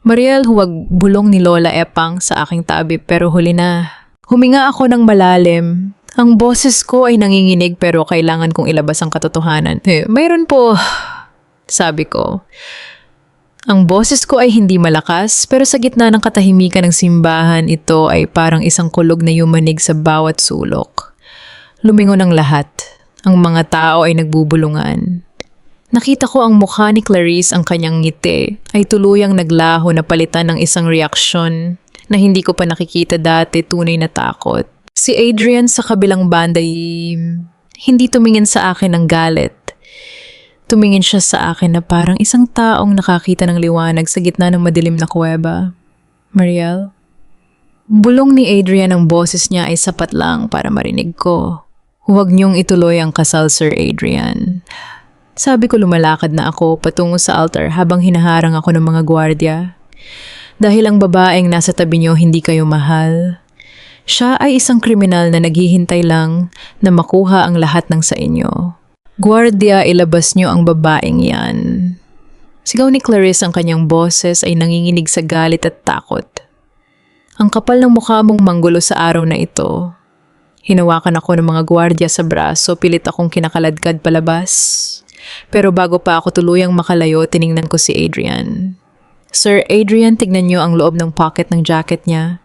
Mariel, huwag, bulong ni Lola Epang sa aking tabi, pero huli na. Huminga ako ng malalim. Ang boses ko ay nanginginig pero kailangan kong ilabas ang katotohanan. Mayroon po, sabi ko. Ang boses ko ay hindi malakas, pero sa gitna ng katahimikan ng simbahan, ito ay parang isang kulog na yumanig sa bawat sulok. Lumingon ang lahat. Ang mga tao ay nagbubulungan. Nakita ko ang mukha ni Clarice, ang kanyang ngiti ay tuluyang naglaho na palitan ng isang reaksyon na hindi ko pa nakikita dati, tunay na takot. Si Adrian sa kabilang banda hindi tumingin sa akin ng galit. Tumingin siya sa akin na parang isang taong nakakita ng liwanag sa gitna ng madilim na kuweba. Mariel? Bulong ni Adrian, ang boses niya ay sapat lang para marinig ko. Huwag niyong ituloy ang kasal, Sir Adrian. Sabi ko, lumalakad na ako patungo sa altar habang hinaharang ako ng mga gwardya. Dahil ang babaeng nasa tabi niyo hindi kayo mahal. Siya ay isang kriminal na naghihintay lang na makuha ang lahat ng sa inyo. Gwardya, ilabas niyo ang babaeng yan. Sigaw ni Clarice, ang kanyang boses ay nanginginig sa galit at takot. Ang kapal ng mukha mong manggulo sa araw na ito. Hinawakan ako ng mga gwardya sa braso, pilit akong kinakaladkad palabas. Pero bago pa ako tuluyang makalayo, tiningnan ko si Adrian. Sir Adrian, tignan niyo ang loob ng pocket ng jacket niya.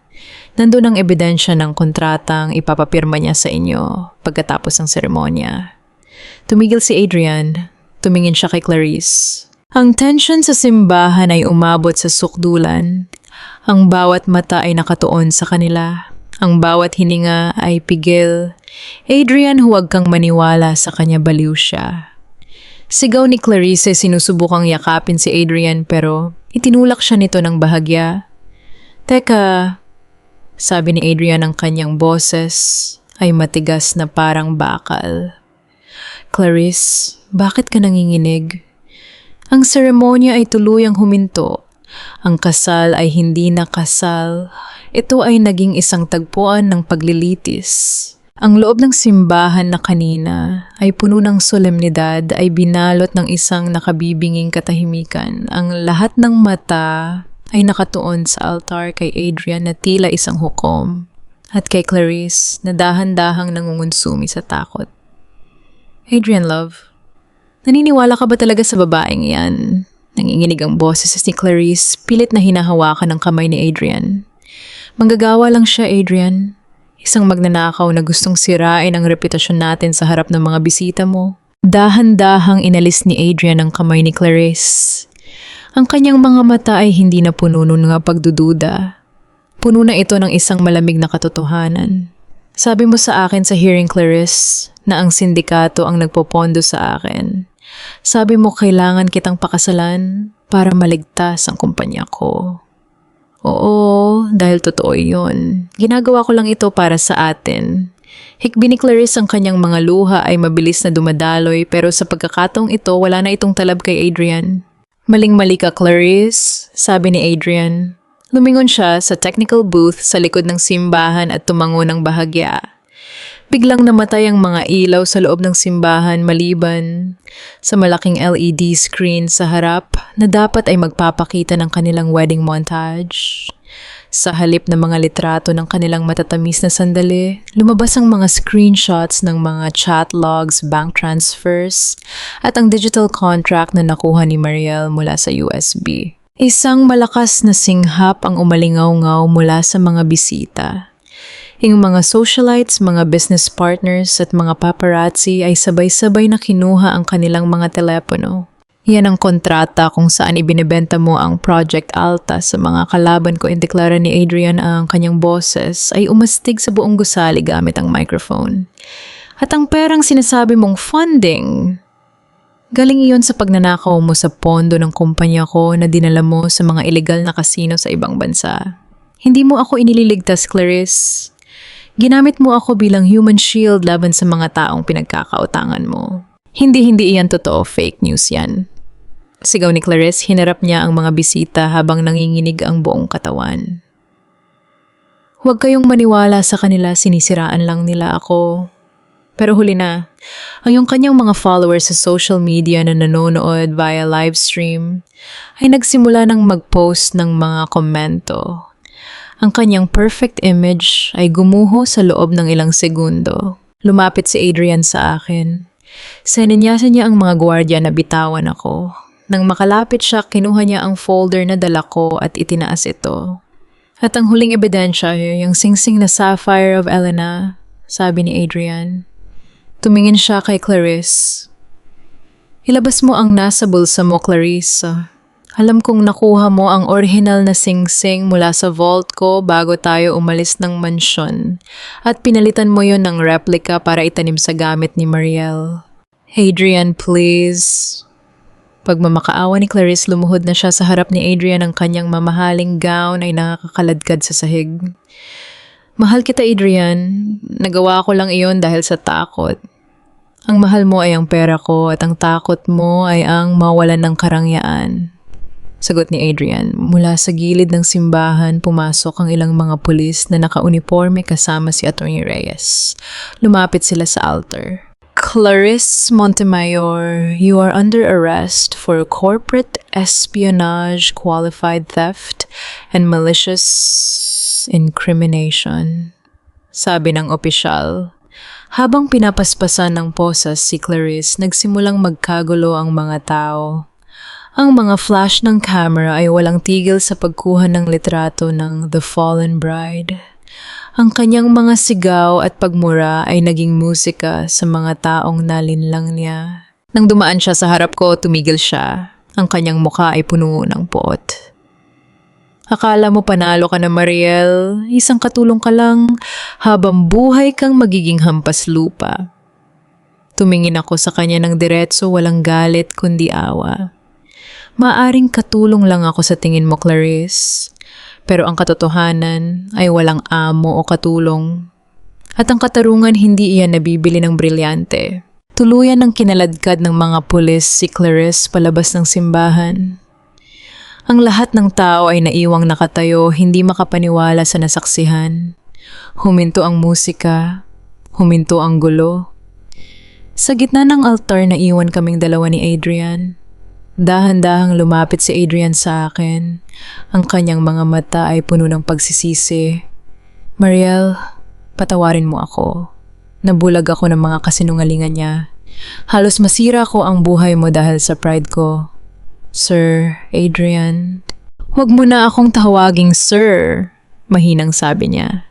Nandun ang ebidensya ng kontratang ipapapirma niya sa inyo pagkatapos ng seremonya. Tumigil si Adrian. Tumingin siya kay Clarice. Ang tension sa simbahan ay umabot sa sukdulan. Ang bawat mata ay nakatuon sa kanila. Ang bawat hininga ay pigil. Adrian, huwag kang maniwala sa kanya, baliw siya. Sigaw ni Clarice, sinusubukang yakapin si Adrian pero itinulak siya nito ng bahagya. Teka, sabi ni Adrian, ang kanyang boses ay matigas na parang bakal. Clarice, bakit ka nanginginig? Ang seremonya ay tuluyang huminto. Ang kasal ay hindi na kasal. Ito ay naging isang tagpuan ng paglilitis. Ang loob ng simbahan na kanina ay puno ng solemnidad ay binalot ng isang nakabibinging katahimikan. Ang lahat ng mata ay nakatuon sa altar kay Adrian na tila isang hukom at kay Clarice na dahan-dahang nangungunsumi sa takot. Adrian, love, naniniwala ka ba talaga sa babaeng yan? Nanginginig ang boses ni Clarice, pilit na hinahawakan ng kamay ni Adrian. Manggagawa lang siya, Adrian. Isang magnanakaw na gustong sirain ang reputasyon natin sa harap ng mga bisita mo. Dahan-dahang inalis ni Adrian ang kamay ni Clarice. Ang kanyang mga mata ay hindi na puno ng pagdududa. Puno na ito ng isang malamig na katotohanan. Sabi mo sa akin sa hearing, Clarice, na ang sindikato ang nagpopondo sa akin. Sabi mo kailangan kitang pakasalan para maligtas ang kumpanya ko. Oo, dahil totoo yun. Ginagawa ko lang ito para sa atin. Hikbi ni Clarice, ang kanyang mga luha ay mabilis na dumadaloy pero sa pagkakataong ito wala na itong talab kay Adrian. Maling-mali ka, Clarice, sabi ni Adrian. Lumingon siya sa technical booth sa likod ng simbahan at tumango ng bahagya. Biglang namatay ang mga ilaw sa loob ng simbahan maliban sa malaking LED screen sa harap na dapat ay magpapakita ng kanilang wedding montage. Sa halip ng mga litrato ng kanilang matatamis na sandali, lumabas ang mga screenshots ng mga chat logs, bank transfers, at ang digital contract na nakuha ni Mariel mula sa USB. Isang malakas na singhap ang umalingaw-ngaw mula sa mga bisita. Yung mga socialites, mga business partners at mga paparazzi ay sabay-sabay na kinuha ang kanilang mga telepono. Yan ang kontrata kung saan ibinebenta mo ang Project Alta sa mga kalaban ko. Indeklara ni Adrian ang kanyang boses ay umastig sa buong gusali gamit ang microphone. At ang perang sinasabi mong funding, galing iyon sa pagnanakaw mo sa pondo ng kumpanya ko na dinala mo sa mga illegal na kasino sa ibang bansa. Hindi mo ako inililigtas, Clarice. Ginamit mo ako bilang human shield laban sa mga taong pinagkakautangan mo. Hindi iyan totoo, fake news yan. Sigaw ni Clarice, hinarap niya ang mga bisita habang nanginginig ang buong katawan. Huwag kayong maniwala sa kanila, sinisiraan lang nila ako. Pero huli na, ang yung kanyang mga followers sa social media na nanonood via livestream ay nagsimula ng mag-post ng mga komento. Ang kanyang perfect image ay gumuho sa loob ng ilang segundo. Lumapit si Adrian sa akin. Sininyasan niya ang mga gwardiya na bitawan ako. Nang makalapit siya, kinuha niya ang folder na dala ko at itinaas ito. At ang huling ebidensya ay yung singsing na sapphire of Elena, sabi ni Adrian. Tumingin siya kay Clarice. Ilabas mo ang nasa bulsa mo, Clarice. Alam kong nakuha mo ang original na singsing mula sa vault ko bago tayo umalis ng mansyon at pinalitan mo yon ng replica para itanim sa gamit ni Mariel. Adrian, please. Pagmamakaawa ni Clarice, lumuhod na siya sa harap ni Adrian. Ang kanyang mamahaling gown ay nakakaladkad sa sahig. Mahal kita, Adrian. Nagawa ko lang iyon dahil sa takot. Ang mahal mo ay ang pera ko at ang takot mo ay ang mawalan ng karangyaan. Sagot ni Adrian. Mula sa gilid ng simbahan, pumasok ang ilang mga pulis na naka-uniforme kasama si Atty. Reyes. Lumapit sila sa altar. Clarice Montemayor, you are under arrest for corporate espionage, qualified theft, and malicious incrimination. Sabi ng opisyal. Habang pinapaspasan ng posas si Clarice, nagsimulang magkagulo ang mga tao. Ang mga flash ng camera ay walang tigil sa pagkuha ng litrato ng The Fallen Bride. Ang kanyang mga sigaw at pagmura ay naging musika sa mga taong nalinlang niya. Nang dumaan siya sa harap ko, tumigil siya. Ang kanyang mukha ay puno ng puot. Akala mo panalo ka na, Mariel. Isang katulong ka lang habang buhay kang magiging hampas lupa. Tumingin ako sa kanya ng diretso, walang galit kundi awa. Maaring katulong lang ako sa tingin mo, Clarice. Pero ang katotohanan ay walang amo o katulong. At ang katarungan hindi iyan nabibili ng brilyante. Tuluyan ng kinaladkad ng mga pulis si Clarice palabas ng simbahan. Ang lahat ng tao ay naiwang nakatayo, hindi makapaniwala sa nasaksihan. Huminto ang musika, huminto ang gulo. Sa gitna ng altar naiwan kaming dalawa ni Adrian. Dahan-dahang lumapit si Adrian sa akin. Ang kanyang mga mata ay puno ng pagsisisi. Mariel, patawarin mo ako. Nabulag ako ng mga kasinungalingan niya. Halos masira ko ang buhay mo dahil sa pride ko. Sir Adrian, huwag mo na akong tawaging sir, mahinang sabi niya.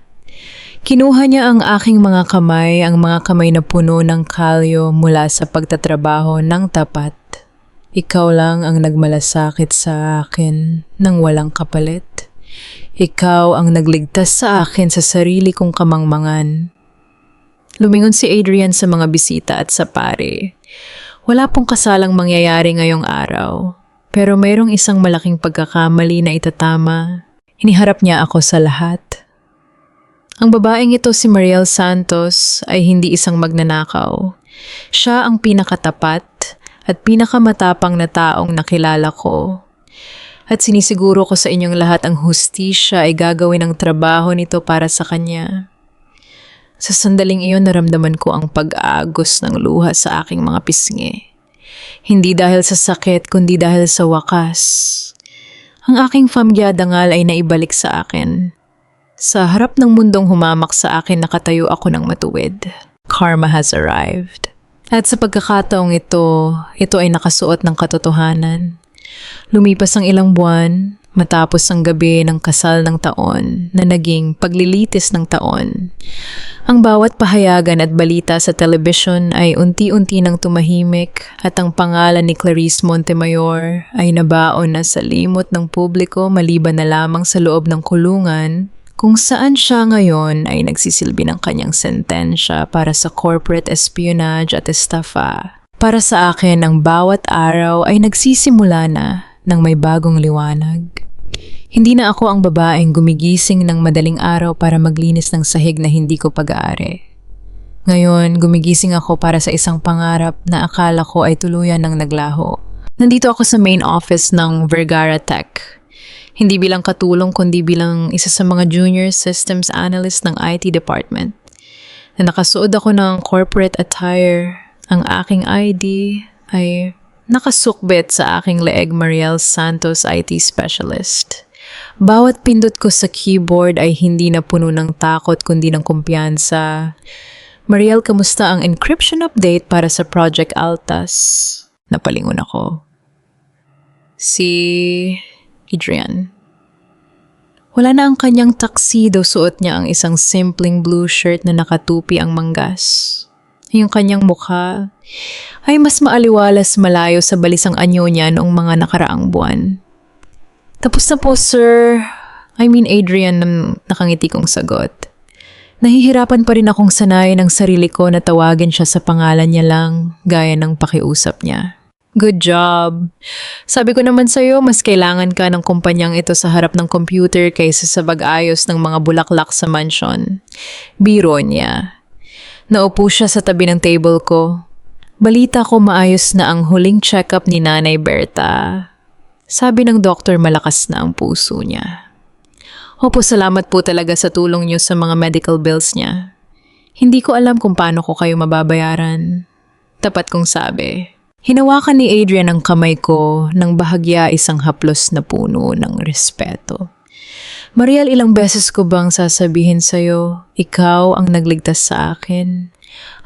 Kinuha niya ang aking mga kamay na puno ng kalyo mula sa pagtatrabaho ng tapat. Ikaw lang ang nagmalasakit sa akin nang walang kapalit. Ikaw ang nagligtas sa akin sa sarili kong kamangmangan. Lumingon si Adrian sa mga bisita at sa pare. Wala pong kasalang mangyayari ngayong araw. Pero mayroong isang malaking pagkakamali na itatama. Iniharap niya ako sa lahat. Ang babaeng ito, si Mariel Santos, ay hindi isang magnanakaw. Siya ang pinakatapat at pinakamatapang na taong nakilala ko. At sinisiguro ko sa inyong lahat ang hustisya ay gagawin ang trabaho nito para sa kanya. Sa sandaling iyon naramdaman ko ang pag-agos ng luha sa aking mga pisngi. Hindi dahil sa sakit, kundi dahil sa wakas. Ang aking famgyadangal ay naibalik sa akin. Sa harap ng mundong humamak sa akin, nakatayo ako ng matuwid. Karma has arrived. At sa pagkakataong ito ay nakasuot ng katotohanan. Lumipas ang ilang buwan, matapos ang gabi ng kasal ng taon na naging paglilitis ng taon. Ang bawat pahayagan at balita sa telebisyon ay unti-unti nang tumahimik at ang pangalan ni Clarice Montemayor ay nabaon na sa limot ng publiko maliban na lamang sa loob ng kulungan kung saan siya ngayon ay nagsisilbi ng kanyang sentensya para sa corporate espionage at estafa. Para sa akin, ang bawat araw ay nagsisimula na ng may bagong liwanag. Hindi na ako ang babaeng gumigising ng madaling araw para maglinis ng sahig na hindi ko pag-aari. Ngayon, gumigising ako para sa isang pangarap na akala ko ay tuluyan ng naglaho. Nandito ako sa main office ng Vergara Tech. Hindi bilang katulong kundi bilang isa sa mga junior systems analyst ng IT department. Na nakasuot ako ng corporate attire. Ang aking ID ay nakasukbit sa aking leeg, Mariel Santos IT Specialist. Bawat pindot ko sa keyboard ay hindi na puno ng takot kundi ng kumpiyansa. Mariel, kamusta ang encryption update para sa Project Altas? Napalingon ako. Si Adrian. Wala na ang kanyang tuxedo, suot niya ang isang simpleng blue shirt na nakatupi ang manggas. Yung kanyang mukha ay mas maaliwalas malayo sa balisang anyo niya noong mga nakaraang buwan. Tapos na po, sir. Adrian, nakangiti kong sagot. Nahihirapan pa rin akong sanayin ang sarili ko na tawagin siya sa pangalan niya lang, gaya ng pakiusap niya. Good job. Sabi ko naman sa'yo, mas kailangan ka ng kumpanyang ito sa harap ng computer kaysa sa pag-ayos ng mga bulaklak sa mansion. Biro niya. Naupo siya sa tabi ng table ko. Balita ko maayos na ang huling check-up ni Nanay Berta. Sabi ng doktor malakas na ang puso niya. Opo, salamat po talaga sa tulong niyo sa mga medical bills niya. Hindi ko alam kung paano ko kayo mababayaran. Tapat kong sabi. Hinawakan ni Adrian ang kamay ko nang bahagya isang haplos na puno ng respeto. Mariel, ilang beses ko bang sasabihin sa'yo, ikaw ang nagligtas sa akin.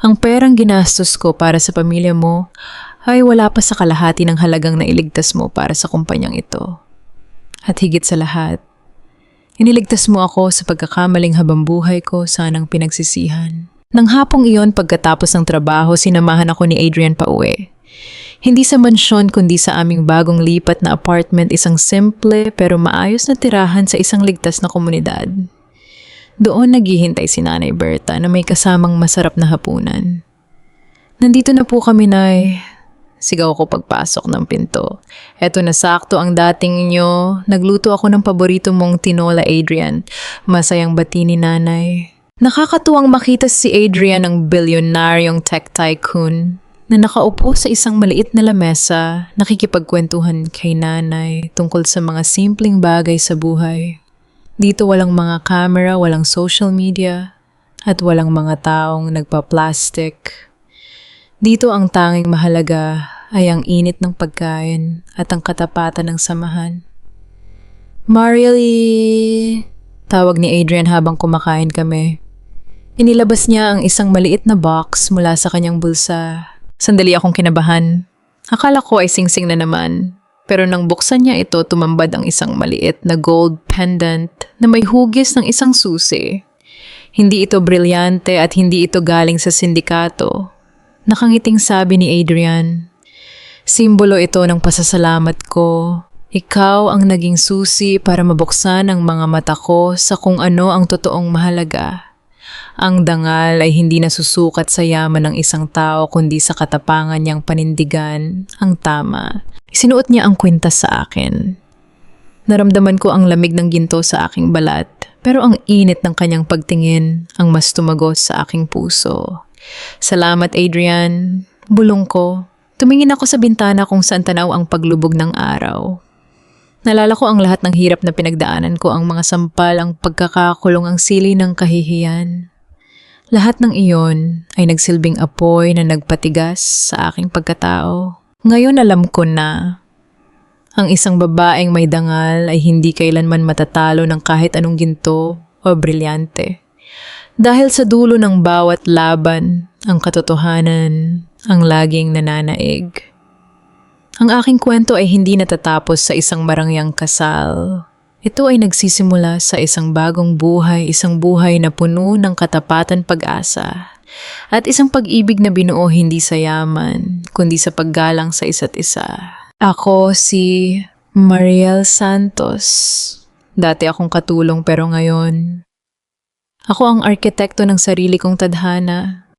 Ang perang ginastos ko para sa pamilya mo ay wala pa sa kalahati ng halagang nailigtas mo para sa kumpanyang ito. At higit sa lahat, iniligtas mo ako sa pagkakamaling habang buhay ko sanang pinagsisihan. Nang hapong iyon pagkatapos ng trabaho, sinamahan ako ni Adrian pauwi. Hindi sa mansyon kundi sa aming bagong lipat na apartment, isang simple pero maayos na tirahan sa isang ligtas na komunidad. Doon naghihintay si Nanay Berta na may kasamang masarap na hapunan. Nandito na po kami, Nay. Sigaw ko pagpasok ng pinto. Eto na sakto ang dating inyo. Nagluto ako ng paborito mong tinola, Adrian. Masayang bati ni Nanay. Nakakatuwang makita si Adrian, ang bilyonaryong tech tycoon, na nakaupo sa isang maliit na lamesa, nakikipagkwentuhan kay Nanay tungkol sa mga simpleng bagay sa buhay. Dito walang mga camera, walang social media, at walang mga taong nagpa-plastic. Dito ang tanging mahalaga ay ang init ng pagkain at ang katapatan ng samahan. Mariely, tawag ni Adrian habang kumakain kami. Inilabas niya ang isang maliit na box mula sa kanyang bulsa. Sandali akong kinabahan. Akala ko ay singsing na naman. Pero nang buksan niya ito, tumambad ang isang maliit na gold pendant na may hugis ng isang susi. Hindi ito brilyante at hindi ito galing sa sindikato. Nakangiting sabi ni Adrian, "Simbolo ito ng pasasalamat ko. Ikaw ang naging susi para mabuksan ang mga mata ko sa kung ano ang totoong mahalaga. Ang dangal ay hindi nasusukat sa yaman ng isang tao kundi sa katapangan niyang panindigan ang tama." Isinuot niya ang kwintas sa akin. Naramdaman ko ang lamig ng ginto sa aking balat, pero ang init ng kanyang pagtingin ang mas tumagos sa aking puso. "Salamat, Adrian." Bulong ko. Tumingin ako sa bintana kung saan tanaw ang paglubog ng araw. Nalala ko ang lahat ng hirap na pinagdaanan ko, ang mga sampal, ang pagkakakulong, ang sili ng kahihiyan. Lahat ng iyon ay nagsilbing apoy na nagpatigas sa aking pagkatao. Ngayon alam ko na ang isang babaeng may dangal ay hindi kailanman matatalo ng kahit anong ginto o brilyante. Dahil sa dulo ng bawat laban, ang katotohanan ang laging nananaig. Ang aking kwento ay hindi natatapos sa isang marangyang kasal. Ito ay nagsisimula sa isang bagong buhay, isang buhay na puno ng katapatan, pag-asa, at isang pag-ibig na binuo hindi sa yaman, kundi sa paggalang sa isa't isa. Ako si Mariel Santos. Dati akong katulong pero ngayon, ako ang arkitekto ng sarili kong tadhana.